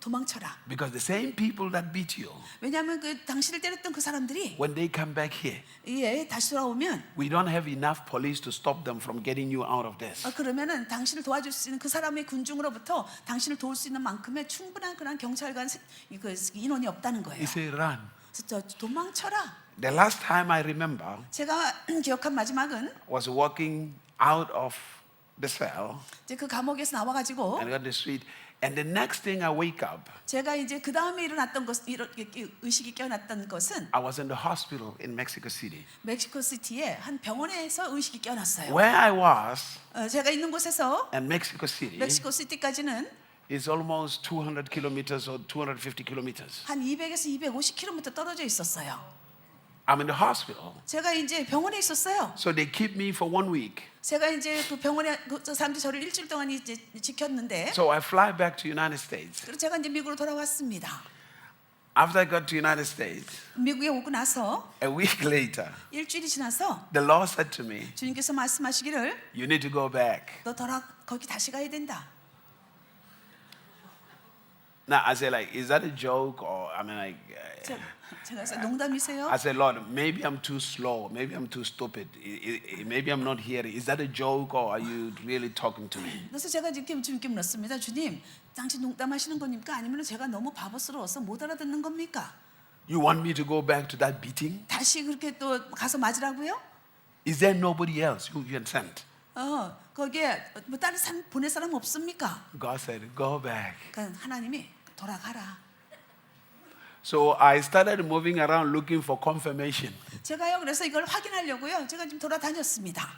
도망쳐라. Because the same people that beat you, 왜냐하면 그 당신을 때렸던 그 사람들이 when they come back here, 예, 다시 돌아오면 we don't have enough police to stop them from getting you out of this. 그러면은 당신을 도와줄 수 있는 그 사람의 군중으로부터 당신을 도울 수 있는 만큼의 충분한 그런 경찰관 그 인원이 없다는 거예요. He said, run. 그래서 도망쳐라. The last time I remember 제가 기억한 마지막은 was walking out of the cell 이제 그 감옥에서 나와가지고 and got the street. And the next thing I wake up, 제가 이제 그 다음에 일어났던 것, 이렇게 의식이 깨어났던 것은 I was in the hospital in Mexico City. 멕시코 시티의 한 병원에서 의식이 깨어났어요. Where I was 제가 있는 곳에서 in Mexico City 멕시코 시티까지는 is almost 200 kilometers or 250 kilometers. 한 200에서 250km 떨어져 있었어요. I'm in the hospital. 제가 이제 병원에 있었어요. So they keep me for 1 week. 제가 이제 그 병원에 그 사람들이 저를 일주일 동안 이제 지켰는데, So I fly back to United States. 그리고 제가 이제 미국으로 돌아왔습니다. After I got to United States, 미국에 오고 나서 a week later, 일주일이 지나서 the Lord said to me, 주님께서 말씀하시기를 you need to go back. 너 거기 다시 가야 된다. Now I said, like, is that a joke or I mean, like, 제가 그래서 농담이세요? I said, Lord, maybe I'm too slow, maybe I'm too stupid, maybe I'm not hearing. Is that a joke or are you really talking to me? 그래서 제가 지금 주님께 물었습니다. 주님, 당신 농담하시는 겁니까? 아니면 제가 너무 바보스러워서 못 알아듣는 겁니까? You want me to go back to that beating? 다시 그렇게 또 가서 맞으라고요? Is there nobody else who you can send? 거기에 뭐 다른 사람 보낼 사람 없습니까? God said, go back. 그러니까 하나님이 돌아가라. So I started moving around looking for confirmation, 제가요 그래서 이걸 확인하려고요. 제가 지금 돌아다녔습니다.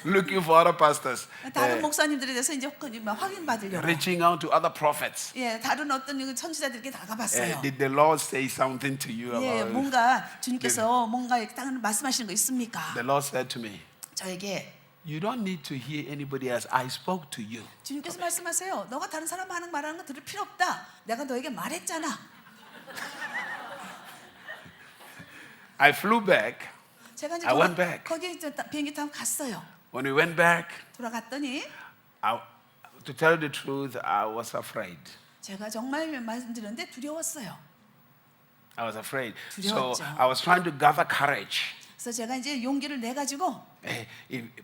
looking for other pastors, 다른 목사님들에 대해서 이제 확인 받으려고. reaching out to other prophets. 예, 다른 어떤 선지자들에게 나가봤어요. Did the Lord say something to you 예, about it? 뭔가 주님께서 뭔가 다른 말씀하시는 거 있습니까? The Lord said to me, 저에게 you don't need to hear anybody else. I spoke to you. 주님께서 말씀하세요. 너가 다른 사람 말하는 거 들을 필요 없다. 내가 너에게 말했잖아. I flew back. 제가 이제 I went back. 거기 이제 비행기 타고 갔어요. When we went back, 돌아갔더니 to tell the truth, I was afraid. 제가 정말 말씀드렸는데 두려웠어요. I was afraid. So 두려웠죠. I was trying to gather courage. 그래서 제가 이제 용기를 내 가지고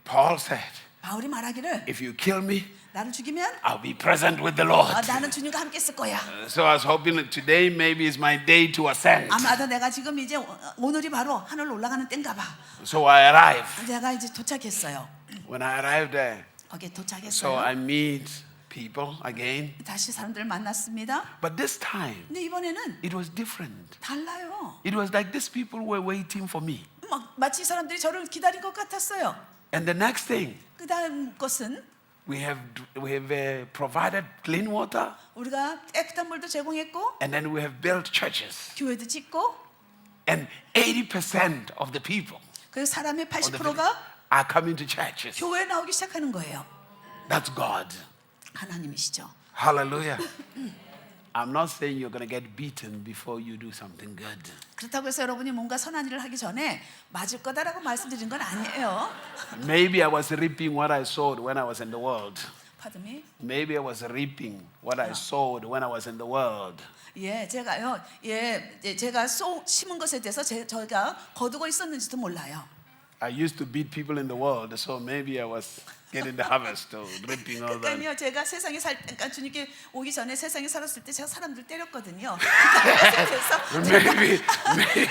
Paul said, 바울이 말하기를 if you kill me, 나를 죽이면 I'll be present with the Lord. 나는 주님과 함께 있을 거야. So I was hoping that today maybe is my day to ascend. 아마도 내가 지금 이제 오늘이 바로 하늘로 올라가는 때인가 봐. So I arrived. 제가 이제 도착했어요. When I arrived there, 거기에 so 도착했어요. I meet people again. 다시 사람들을 만났습니다. But this time, 근데 이번에는 it was different. 달라요. It was like these people were waiting for me. 막 마치 사람들이 저를 기다린 것 같았어요. And the next thing, 그 다음 것은 we have provided clean water, 우리가 깨끗한 물도 제공했고 and then we have built churches. 교회도 짓고 And 80% of the people 그래서 사람의 of the 80%가 are coming to churches. 교회에 나오기 시작하는 거예요. That's God. 하나님이시죠. Hallelujah. I'm not saying you're going to get beaten before you do something good. 그렇다고 해서 여러분이 뭔가 선한 일을 하기 전에 맞을 거다라고 말씀드린 건 아니에요. Maybe I was reaping what I sowed when I was in the world. Pardon me? Maybe I was reaping what I sowed when I was in the world. 예, 제가요. 제가 심은 것에 대해서 저희가 거두고 있었는지도 몰라요. I used to beat people in the world, so maybe I was getting the harvest of reaping all that. 그러니까요, 제가 세상에 그러니까 주님께 오기 전에 세상에 살았을 때 제가 사람들 때렸거든요. 그래서 Maybe,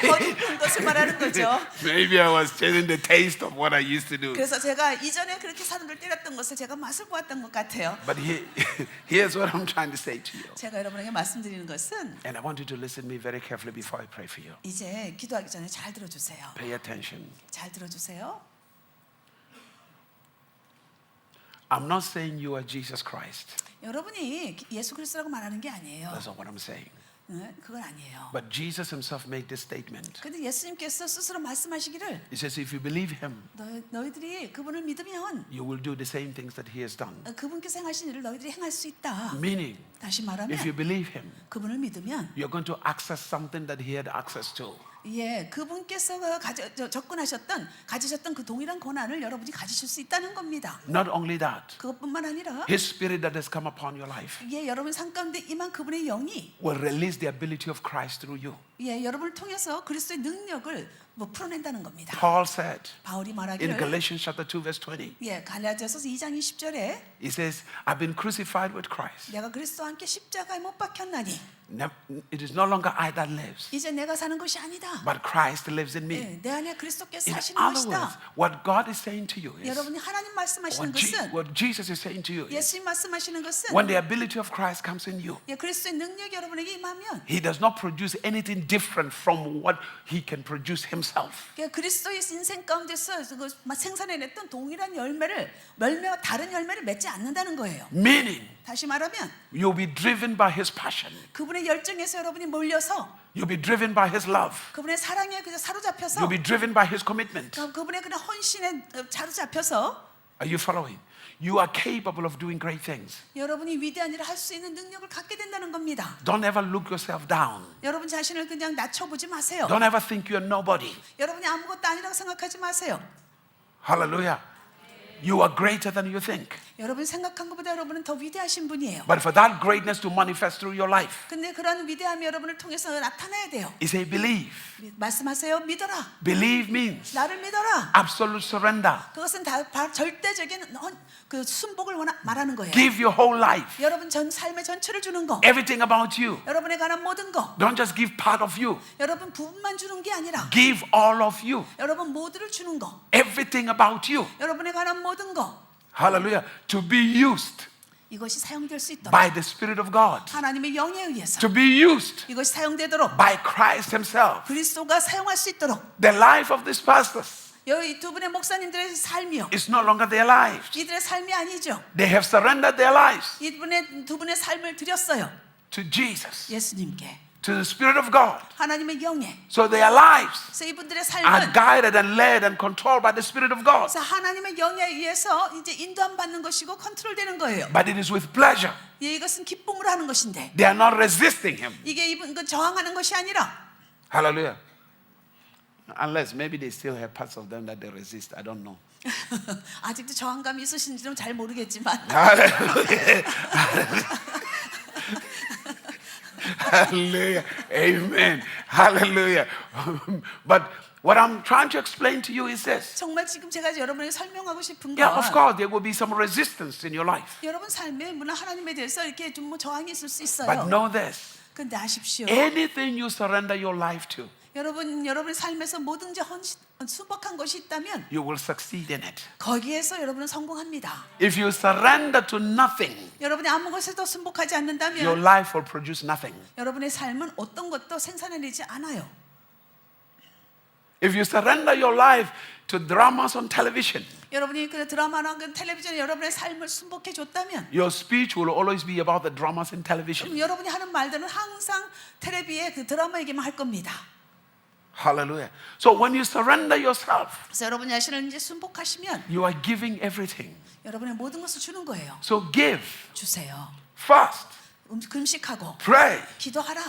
거둔 것을 말하는 거죠. maybe I was chasing the taste of what I used to do. 그래서 제가 이전에 그렇게 사람들 때렸던 것을 제가 맛을 보았던 것 같아요. But here's what I'm trying to say to you. 제가 여러분에게 말씀드리는 것은 And I want you to listen to me very carefully before I pray for you. 이제 기도하기 전에 잘 들어주세요. Pay attention. 잘 들어주세요. I'm not saying you are Jesus Christ. 여러분이 예수 그리스도라고 말하는 게 아니에요. That's not what I'm saying. 네, 그건 아니에요. But Jesus himself made this statement. 근데 예수님께서 스스로 말씀하시기를 He says, if you believe him, 너희들이 그분을 믿으면 you will do the same things that he has done. 그분께서 행하신 일을 너희들이 행할 수 있다. Meaning, 다시 if you 말하면 believe him, 그분을 믿으면 you're going to access something that he had access to. 예, 그분께서 가지셨던 그 동일한 권한을 여러분이 가지실 수 있다는 겁니다. Not only that, 그것뿐만 아니라 his spirit that has come upon your life 예, 여러분 삶 가운데 임한 그분의 영이 will release the ability of Christ through you. 예, 여러분을 통해서 그리스도의 능력을 풀어낸다는 겁니다. Paul said 바울이 in 말하기를 Galatians chapter 2 verse 20, 예, 갈라디아서 2장 20절에 he says, I've been crucified with Christ. 내가 그리스도와 함께 십자가에 못 박혔나니 It is no longer I that lives, 이제 내가 사는 것이 아니다. but Christ lives in me. 예, 내 안에 그리스도께서 In 사시는 other words, 것이다. what God is saying to you is, 여러분이 하나님 말씀하시는 것은 what Jesus is saying to you is, 예수님 말씀하시는 것은 when the ability of Christ comes in you, 예, 그리스도의 능력이 여러분에게 임하면 he does not produce anything different from what he can produce himself. 그리스도의 인생 가운데서 생산해냈던 동일한 열매와 다른 열매를 맺지 않는다는 거예요. Meaning, 다시 말하면 you'll be driven by his passion. 그분의 열정에서 여러분이 몰려서 You'll be driven by his love. 그분의 사랑에 그냥 사로잡혀서 You'll be driven by his commitment. 그분의 그냥 헌신에 사로잡혀서 Are you following? You are capable of doing great things. 여러분이 위대한 일을 할 수 있는 능력을 갖게 된다는 겁니다. Don't ever look yourself down. 여러분 자신을 그냥 낮춰보지 마세요. Don't ever think you're nobody. 여러분이 아무것도 아니라고 생각하지 마세요. Hallelujah. You are greater than you think. 여러분 생각한 것보다 여러분은 더 위대하신 분이에요. But for that greatness to manifest through your life, 근데 그런 위대함이 여러분을 통해서 나타나야 돼요. he say believe. 말씀하세요. 믿어라. Believe means 나를 믿어라. absolute surrender. 그것은 다 절대적인 그 순복을 말하는 거예요. Give your whole life. 여러분 전 삶의 전체를 주는 거. Everything about you. 여러분에 관한 모든 거. Don't just give part of you. 여러분 부분만 주는 게 아니라 Give all of you. 여러분 모두를 주는 거. Everything about you. 여러분에 관한 모든 거. Hallelujah. To be used 이것이 사용될 수 있도록 by the Spirit of God. 하나님의 영에 의해서 To be used 이것이 사용되도록 by Christ himself. 그리스도가 사용할 수 있도록 The life of these pastors 여기 두 분의 목사님들의 삶이요. is no longer their lives. 이들의 삶이 아니죠. They have surrendered their lives 두 분의 삶을 드렸어요. to Jesus, 예수님께. to the Spirit of God. 하나님의 영에. So their lives 그래서 이분들의 are 삶은 guided and led and controlled by the Spirit of God. 그래서 하나님의 영에 의해서 이제 인도함 받는 것이고 컨트롤되는 거예요. But it is with pleasure. 예, 이것은 기쁨으로 하는 것인데 They are not resisting him. 이게 이분 그 저항하는 것이 아니라 Hallelujah. Unless maybe they still have parts of them that they resist. I don't know. 아직도 저항감이 있으신지는 잘 모르겠지만 Hallelujah. Hallelujah. Amen. Hallelujah. But what I'm trying to explain to you is this. 정말 지금 제가 여러분에게 설명하고 싶은 Yeah, of 건 course, there will be some resistance in your life. 여러분 삶에 물론 하나님에 대해서 이렇게 좀 저항이 있을 수 But 있어요. know this. 근데 아십시오. Anything you surrender your life to, 여러분의 삶에서 뭐든지 순복한 것이 있다면 you will succeed in it. 거기에서 여러분은 성공합니다. If you surrender to nothing, 여러분이 아무 것에도 순복하지 your 않는다면 life will produce nothing. 여러분의 삶은 어떤 것도 생산해내지 않아요. If you surrender your life to dramas on television, 여러분이 그 드라마나 그 텔레비전에 여러분의 삶을 순복해 줬다면 your speech will always be about the dramas in television. 그럼 여러분이 하는 말들은 항상 텔레비의 그 드라마 얘기만 할 겁니다. Hallelujah. So when you surrender yourself, 그래서 여러분 자신을 이제 순복하시면 you are giving everything. 여러분의 모든 것을 주는 거예요. So give, 주세요. fast, 금식하고 pray. 기도하라.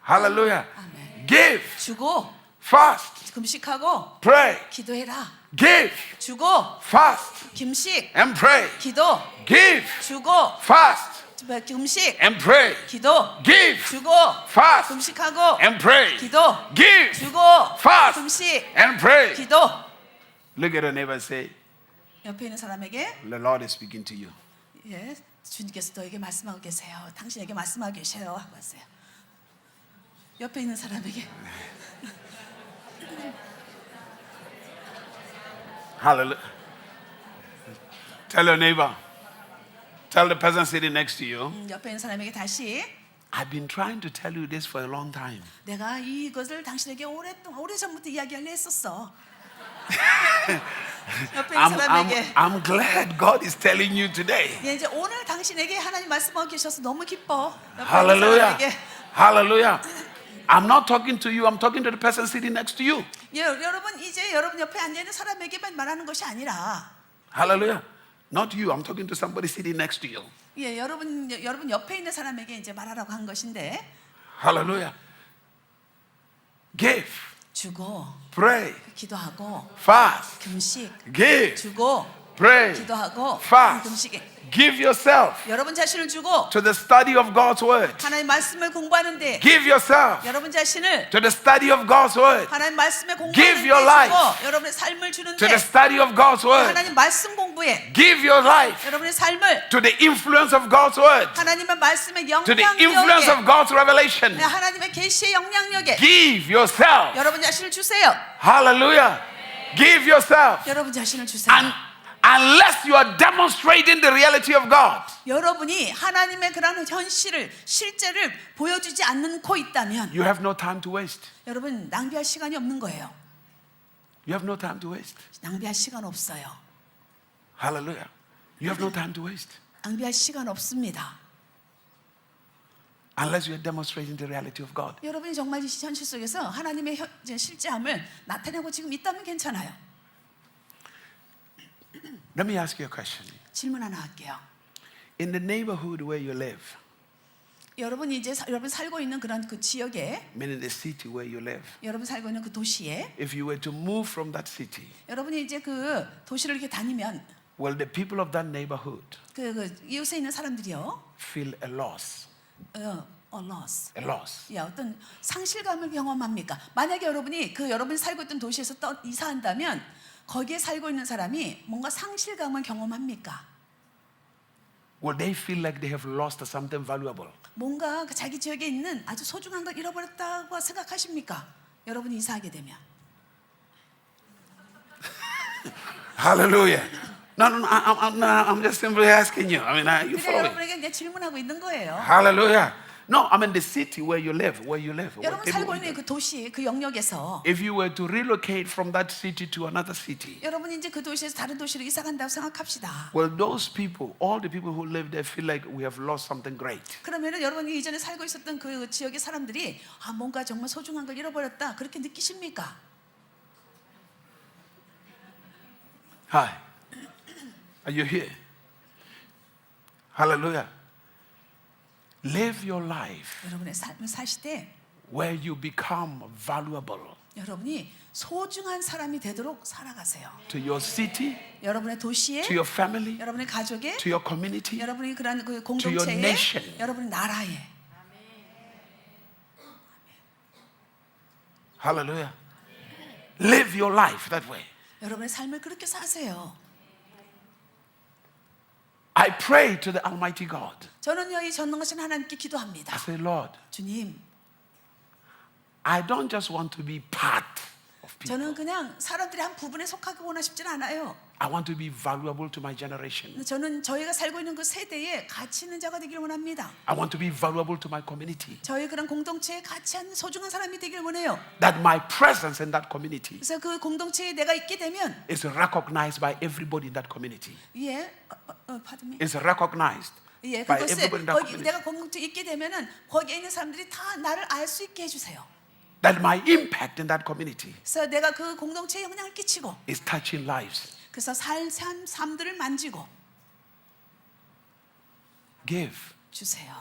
Hallelujah. 아멘. Give, 주고 fast, 금식하고 pray. 기도해라. Give, 주고 fast, 금식 and pray. 기도 Give, 주고 fast, 금식 and pray. 기도 Give, 주고 fast, 금식하고 and pray. 기도 Give, 주고 fast, 금식 and pray. 기도. Look at your neighbor and say, 옆에 있는 사람에게 the Lord is speaking to you. 예, 주님께서 너에게 말씀하고 계세요. 당신에게 말씀하고 계세요. 하고 하세요. 옆에 있는 사람에게 Hallelujah. Tell your neighbor. Tell the person sitting next to you. 옆에 있는 사람에게 다시 I've been trying to tell you this for a long time. 내가 이것을 당신에게 오래전부터 이야기하려 했었어. 옆에 있는 사람에게 I'm glad God is telling you today. 예, 이제 오늘 당신에게 하나님 말씀하고 계셔서 너무 기뻐. 옆에 있는 할렐루야. 사람에게 Hallelujah. I'm not talking to you. I'm talking to the person sitting next to you. 여러분 이제 여러분 옆에 앉아 있는 사람에게만 말하는 것이 아니라 Hallelujah. Not you. I'm talking to somebody sitting next to you. 여러분 옆에 있는 사람에게 이제 말하라고 한 것인데 Hallelujah. Give. 주고 Pray. 기도하고 Fast. 금식 Give. 주고 Pray. 기도하고 Fast. 금식에 Give yourself 여러분 자신을 주고 to the study of God's word. 하나님 말씀을 공부하는데 Give yourself 여러분 자신을 to the study of God's word. 하나님 말씀에 Give 공부하는데 your life 주고 여러분의 삶을 To 주는데 the study of God's word. 하나님 말씀 공부에 Give your life 여러분의 삶을 to the influence of God's word. 하나님의 말씀의 To the influence of 영향력에 God's revelation. 하나님의 계시의 영향력에 Give yourself. 여러분 자신을 주세요. Hallelujah. Give yourself. 여러분 자신을 주세요. And unless you are demonstrating the reality of God, 여러분이 하나님의 그런 현실을 실제를 보여주지 않고 있다면 you have no time to waste. 여러분 낭비할 시간이 없는 거예요. You have no time to waste. 낭비할 시간 없어요. Hallelujah. You have no time to waste. 낭비할 시간 없습니다. Unless you are demonstrating the reality of God. 여러분이 정말 이 현실 속에서 하나님의 실제함을 나타내고 지금 있다면 괜찮아요. Let me ask you a question. 질문 하나 할게요. In the neighborhood where you live, 여러분이 이제 여러분 살고 있는 그런 그 지역에 meaning the city where you live, 여러분 살고 있는 그 도시에 if you were to move from that city, 여러분이 이제 그 도시를 이렇게 다니면 will the people of that neighborhood 그 이웃에 있는 사람들이요, feel a loss? loss. A loss. 어떤 상실감을 경험합니까? 만약에 여러분이 그 여러분이 살고 있던 도시에서 이사한다면 거기에 살고 있는 사람이 뭔가 상실감을 경험합니까? Will they feel like they have lost something valuable? 뭔가 그 자기 지역에 있는 아주 소중한 걸 잃어버렸다고 생각하십니까? 여러분이 이사하게 되면. Hallelujah. No, I'm just simply asking you. I mean, you 그냥 following? 여러분에게 이제 질문하고 있는 거예요. Hallelujah. No, I mean the city where you live, where you live. 여러분 살고 있는 그 도시, 그 영역에서 If you were to relocate from that city to another city, 여러분이 이제 그 도시에서 다른 도시로 이사 간다고 생각합시다. will those people, all the people who live there, feel like we have lost something great? 그러면은 여러분이 이전에 살고 있었던 그 지역의 사람들이 뭔가 정말 소중한 걸 잃어버렸다 그렇게 느끼십니까? Hi. Are you here? Hallelujah. Live your life 여러분의 삶을 사실 때 where you become valuable 여러분이 소중한 사람이 되도록 살아가세요. to your city, 여러분의 도시에, to your family, 여러분의 가족에, to your community. 여러분이 그런 그 your 공동체에, nation. 여러분의 나라에. Hallelujah. Live your life that way. 여러분의 삶을 그렇게 사세요. I pray to the Almighty God. 저는요 이 전능하신 하나님께 I 기도합니다. say, Lord, 주님, I don't just want to be part of people. 저는 그냥 사람들의 한 부분에 속하기 원하십진 않아요. I want to be valuable to my generation. 저는 저희가 살고 있는 그 세대에 가치 있는 자가 되길 원합니다. I want to be valuable to my community. 저희 그런 공동체에 가치 있는 소중한 사람이 되길 원해요. That my presence in that community 그래서 그 공동체에 내가 있게 되면 is recognized by everybody in that community. pardon me. Is recognized 예, by 그것을 everybody in that 거기 community. 내가 공동체에 있게 되면은 거기에 있는 사람들이 다 나를 알 수 있게 해주세요. That my impact in that community 그래서 내가 그 공동체에 영향을 끼치고, is touching lives. 그래서 삶들을 만지고 Give. 주세요.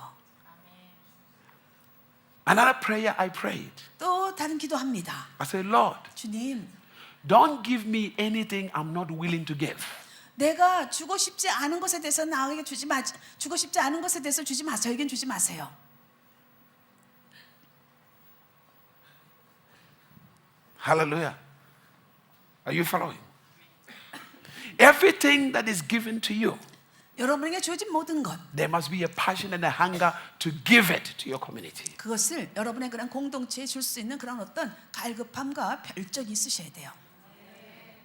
Another prayer I prayed. 또 다른 기도합니다. I said, Lord, 주님, don't give me anything I'm not willing to give. 내가 주고 싶지 않은 것에 대해서 나에게 주지 마. 주고 싶지 않은 것에 대해서 주지 마. 저에겐 주지 마세요. Hallelujah. Are you following? Everything that is given to you, 여러분에게 주어진 모든 것, there must be a passion and a hunger to give it to your community. 그것을 여러분의 그런 공동체에 줄 수 있는 그런 어떤 갈급함과 별적이 있으셔야 돼요.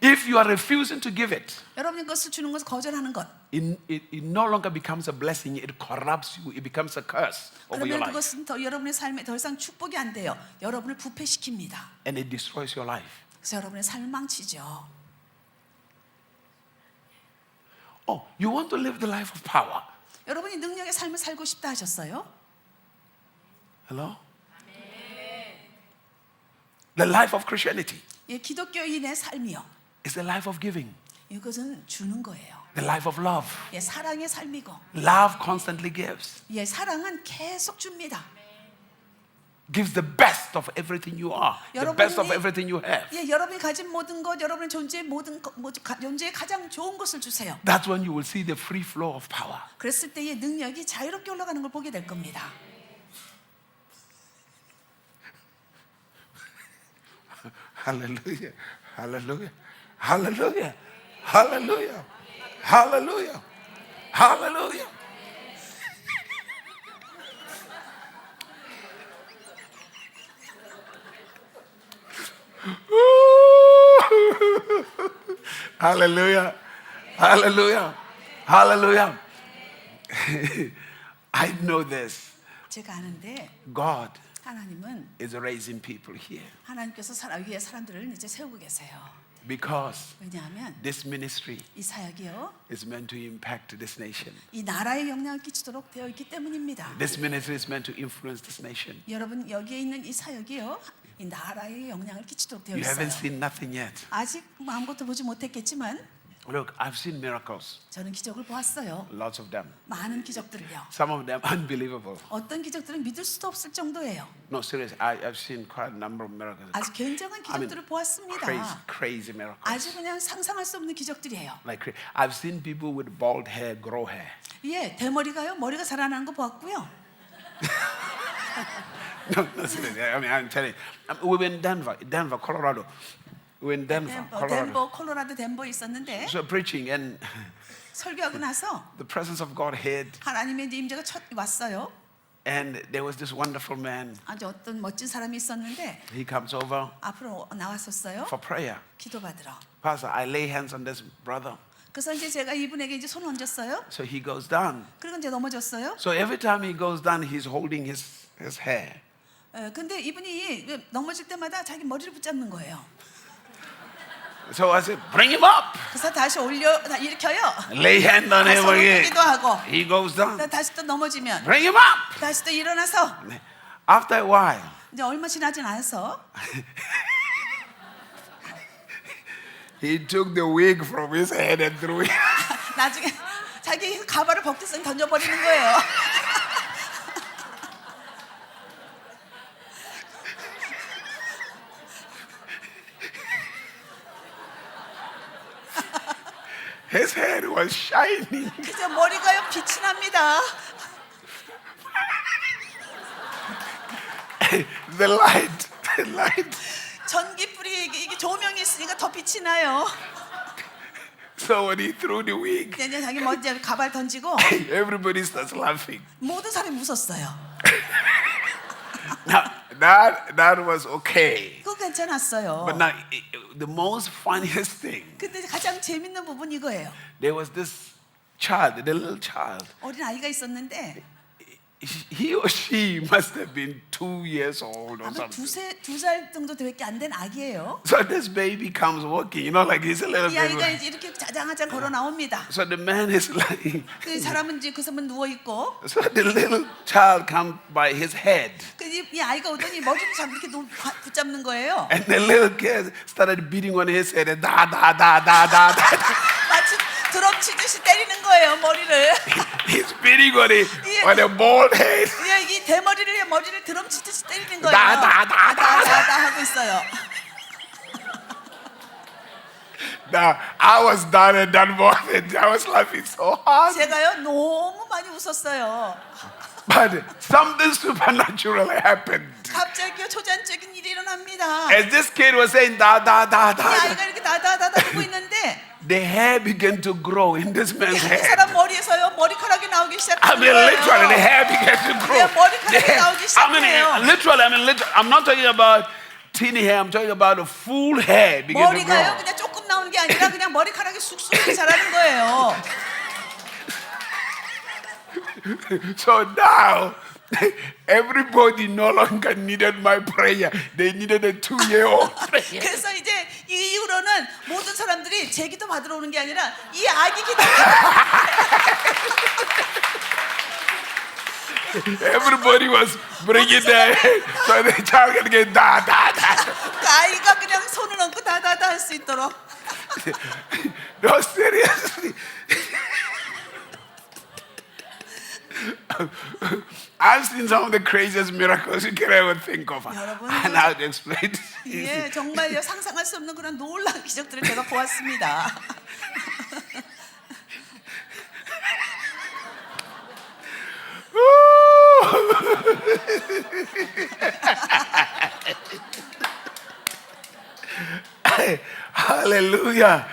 If you are refusing to give it, 여러분이 그것을 주는 것을 거절하는 것, it no longer becomes a blessing, it corrupts you, it becomes a curse over your 그러면 life. 그것은 더 여러분의 삶에 더 이상 축복이 안 돼요. 여러분을 부패시킵니다. And it destroys your life. 그래서 여러분의 삶을 망치죠. Oh, you want to live the life of power? 여러분이 능력의 삶을 살고 싶다 하셨어요? Hello? The life of Christianity 예, 기독교인의 삶이요. is the life of giving, 이것은 주는 거예요. the life of love. 예, 사랑의 삶이고, Love constantly gives. 예, 사랑은 계속 줍니다. Gives the best of everything you are, the best of everything you have. 예, 여러분이 가진 모든 것, 여러분의 존재의 존재의 가장 좋은 것을 주세요. That's when you will see the free flow of power. 그랬을 때의 능력이 자유롭게 올라가는 걸 보게 될 겁니다. Hallelujah. Hallelujah. Hallelujah. Hallelujah. Hallelujah. Hallelujah. Hallelujah. Hallelujah. Hallelujah. I know this. 제가 아는데 God 하나님은 is raising people here 하나님께서 위에 사람들을 이제 세우고 계세요. because 왜냐하면 this ministry 이 사역이요, is meant to impact this nation. 이 나라에 영향을 끼치도록 되어 있기 때문입니다. This ministry is meant to influence this nation. 여러분 여기에 있는 이 사역이요, 이 나라에 영향을 끼치도록 되어 You haven't 있어요. seen nothing yet. 아직 아무것도 보지 못했겠지만 Look, I've seen miracles, 저는 기적을 보았어요. lots of them. 많은 기적들을요. Some of them unbelievable. 어떤 기적들은 믿을 수도 없을 정도예요. No, serious. I've seen quite a number of miracles. 아주 굉장한 기적들을 보았습니다. Crazy miracles. 아주 그냥 상상할 수 없는 기적들이에요. I've seen people with bald hair grow hair. 예, 대머리가요, 머리가 자라나는 거 보았고요. No, seriously. I mean, I'm telling you. We were in Denver, Colorado. We were in Denver, Colorado. 콜로라도 덴버에 있었는데 So preaching and 설교하고 나서 the presence of God hit, 하나님의 임재가 왔어요. and there was this wonderful man. 아주 어떤 멋진 사람이 있었는데 He comes over 앞으로 나왔었어요. for prayer. 기도받으러. Pastor, I lay hands on this brother. 그래서 이제 제가 이분에게 이제 손 얹었어요. So he goes down. 그리고 이제 넘어졌어요. So every time he goes down, he's holding his hair. 근데 이분이 넘어질 때마다 자기 머리를 붙잡는 거예요. So I said, bring him up. 그래서 다시 일으켜요. Lay hand on him 손을 again. 끄기도 하고. He goes down. 다시 또 넘어지면 Bring him up. 다시 또 일어나서 After a while, 이제 얼마 지나지 않아서 he took the wig from his head and threw it. 나중에 자기 가발을 벗겨서 던져버리는 거예요. His head was shining. 그저 머리가요 빛이 납니다. The light. 전기불이 이게 조명이 있으니까 더 빛이 나요. So when he threw the wig, 이제 자기 먼저 가발 던지고 everybody starts laughing. 모든 사람이 웃었어요. Now that was okay. 그거 괜찮았어요. But now the most funniest thing, 근데 가장 재밌는 부분 이거예요. there was this child, the little child. 어린 아이가 있었는데 He or she must have been 2 years old or 아마 something. 2살 정도 되밖에 안 된 아기예요. So this baby comes walking, like he's a little 이 아이가 baby. 이제 이렇게 자장자장 걸어 나옵니다. So the man is lying. 그 사람은 이제 그 사람은 누워 있고, So the little child comes by his head. 이 아이가 오더니 머리를 이렇게 붙잡는 거예요. And the little kid started beating on his head and da. 마치 드럼 치듯이 때리는 거예요 머리를. He's beating on a bald head. 이 대머리를 머리를 드럼 치듯이 때리는 거예요. 다 하고 있어요. Now I was done and done more than I was laughing so hard. 제가요 너무 많이 웃었어요. But something supernatural happened. 갑자기요 초자연적인 일이 일어납니다. As this kid was saying da. 이 아이가 이렇게 다다다다 하고 있는데 The hair began to grow in this man's 이 head. 사람 머리에서요 머리카락이 나오기 I 시작해요. mean, literally, the hair began to grow. 네, 머리카락이 나오기 시작해요. Literally, I'm not talking about teeny hair. I'm talking about the full hair began to 머리가요 grow. 그냥 조금 나오는 게 아니라 그냥 머리카락이 쑥쑥 자라는 거예요. So now, everybody no longer needed my prayer. They needed a 2-year-old prayer. 그래서 이제 이 이후로는 모든 사람들이 제 기도 받으러 오는 게 아니라 이 아기 기도 Everybody was bringing their head, so the child can get da. 그 아이가 그냥 손을 얹고 다다다 할 수 있도록. No, seriously. I've seen some of the craziest miracles you can ever think of. 여러분, And how to explain this. 예, 정말요 상상할 수 없는 그런 놀라운 기적들을 제가 보았습니다. Hallelujah.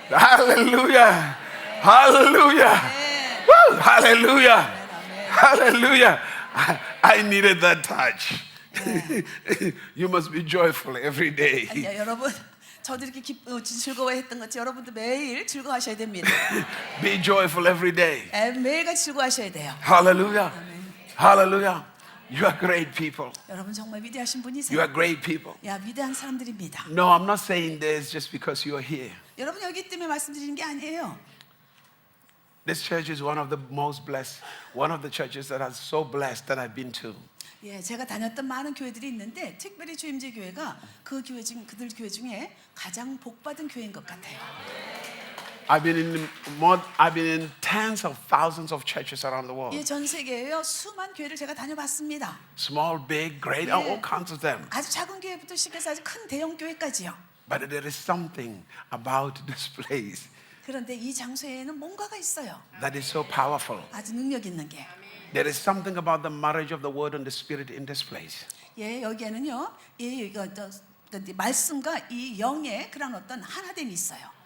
Hallelujah. Hallelujah. Woo! Hallelujah. Hallelujah. I needed that touch. You must be joyful every day. 아니요, 여러분, 저도 이렇게 즐거워했던 것처럼 여러분도 매일 즐거워하셔야 됩니다. Be joyful every day. 매일같이 즐거워하셔야 돼요. Hallelujah. Hallelujah. You are great people. 여러분 정말 위대하신 You 분이세요. are great people. 야, 위대한 사람들입니다. No, I'm not saying this just because you are here. 여러분 여기 때문에 말씀드리는 게 아니에요. This church is one of the most blessed, one of the churches that are so blessed that I've been to. 예, 제가 다녔던 많은 교회들이 있는데 특별히 주임제 교회가 그 교회 중 그들 교회 중에 가장 복받은 교회인 것 같아요. I've been in tens of thousands of churches around the world. 예, 전 세계에요 수만 교회를 제가 다녀봤습니다. Small, big, great, Yeah. all kinds of them. 아주 작은 교회부터 시작해서 아주 큰 대형 교회까지요. But there is something about this place 그런데 이 장소에는 뭔가가 있어요. that is so powerful. 아주 능력 있는 게. There is something about the marriage of the word and the spirit in this place. 예, 여기에는요, 이거 말씀과 이 영의 그런 어떤 하나됨이 있어요.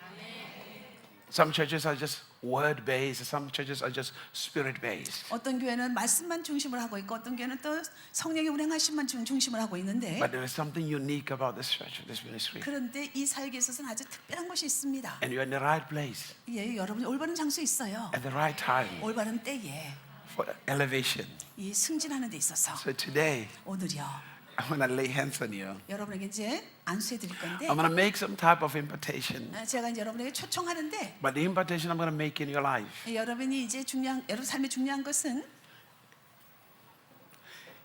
Some churches are just word based, some churches are just spirit based. 어떤 교회는 말씀만 중심을 하고 있고 어떤 교회는 또 성령의 운행하심만 중심을 하고 있는데 But there is something unique about this church, this ministry. 그런데 이 사역에 있어서는 아주 특별한 것이 있습니다. And you're in the right place 예, 여러분이 올바른 장소에 있어요. at the right time 올바른 때에 for elevation. 이 승진하는 데 있어서 So today, 오늘이요. I'm going to lay hands on you. 여러분에게 이제 안수해 드릴 건데 I'm going to make some type of invitation. 제가 이제 여러분에게 초청하는데 But the invitation I'm going to make in your life 여러분이 이제 여러분 삶에 중요한 것은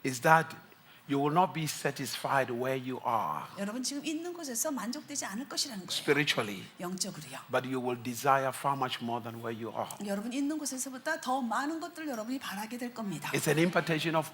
is that you will not be satisfied where you are 여러분 지금 있는 곳에서 만족되지 않을 것이라는 거예요. spiritually, 영적으로요. but you will desire far much more than where you are. 여러분 있는 곳에서보다 더 많은 것들을 여러분이 바라게 될 겁니다. It's an invitation of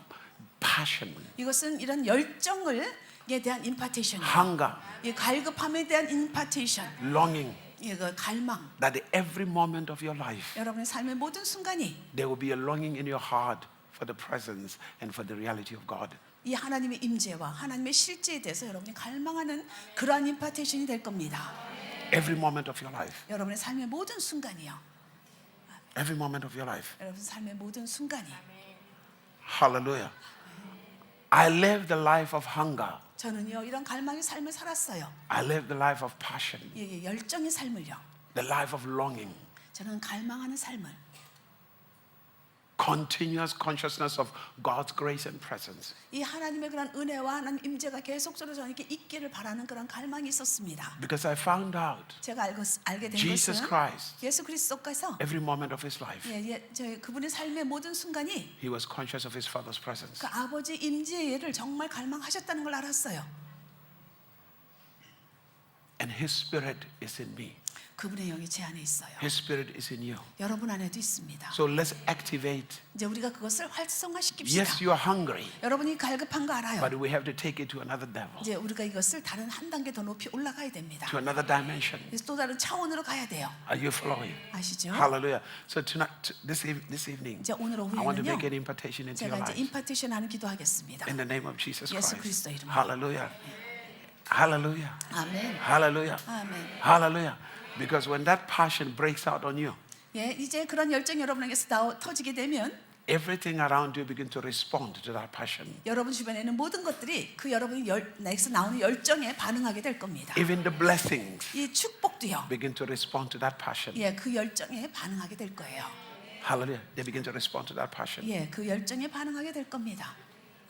passion, 이것은 이런 열정을 에 대한 임파테이션이에요. hunger, 이 갈급함에 대한 임파테이션. longing, 이거 갈망. that at every moment of your life, 여러분의 삶의 모든 순간이 there will be a longing in your heart for the presence and for the reality of God. 이 하나님의 임재와 하나님의 실제에 대해서 여러분이 갈망하는 그러한 임파테이션이 될 겁니다. Every moment of your life. 여러분의 삶의 모든 순간이요. Every moment of your life. 여러분 삶의 모든 순간이. Hallelujah. I live the life of hunger. 저는요 이런 갈망의 삶을 살았어요. I live the life of passion, 예, 열정의 삶을요. the life of longing, 저는 갈망하는 삶을. continuous consciousness of God's grace and presence. 이 하나님의 그런 은혜와 하나님 임재가 계속적으로 저에게 있기를 바라는 그런 갈망이 있었습니다. Because I found out 제가 알게 된 Jesus 것은 Christ, 예수 그리스도께서 every moment of his life, 저희 그분의 삶의 모든 순간이 he was conscious of his Father's presence. 그 아버지 임재를 정말 갈망하셨다는 걸 알았어요. And his spirit is in me. 그분의 영이 제 안에 있어요. His spirit is in you. 여러분 안에도 있습니다. So let's activate. 이제 우리가 그것을 활성화시킵시다. Yes, you are hungry, 여러분이 갈급한 거 알아요. but we have to take it to another level, 이제 우리가 이것을 다른 한 단계 더 높이 올라가야 됩니다. to another dimension. 그래서 또 다른 차원으로 가야 돼요. Are you following? 아시죠? Hallelujah. So tonight, this evening, 이제 오늘 I want to 오후에는요. make an invitation into your 제가 이제 life. 임파테이션 하는 기도하겠습니다. In the name of Jesus 예수 Christ. 그리스도 이름으로. Hallelujah. Hallelujah. 아멘. Hallelujah. 아멘. Hallelujah. Because when that passion breaks out on you, 예, 이제 그런 열정이 여러분에게서 터지게 되면 everything around you begin to respond to that passion. 여러분 주변에 있는 모든 것들이 그 여러분이 내게서 나오는 열정에 반응하게 될 겁니다. Even the blessings 이 축복도요. begin to respond to that passion. 예, 그 열정에 반응하게 될 거예요. Hallelujah. They begin to respond to that passion. 예, 그 열정에 반응하게 될 겁니다.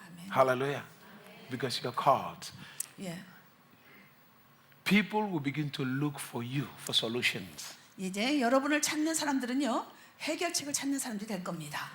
아멘. Hallelujah. Because you're called. 예. People will begin to look for you for solutions. 이제 여러분을 찾는 사람들은요. 해결책을 찾는 사람들이 될 겁니다.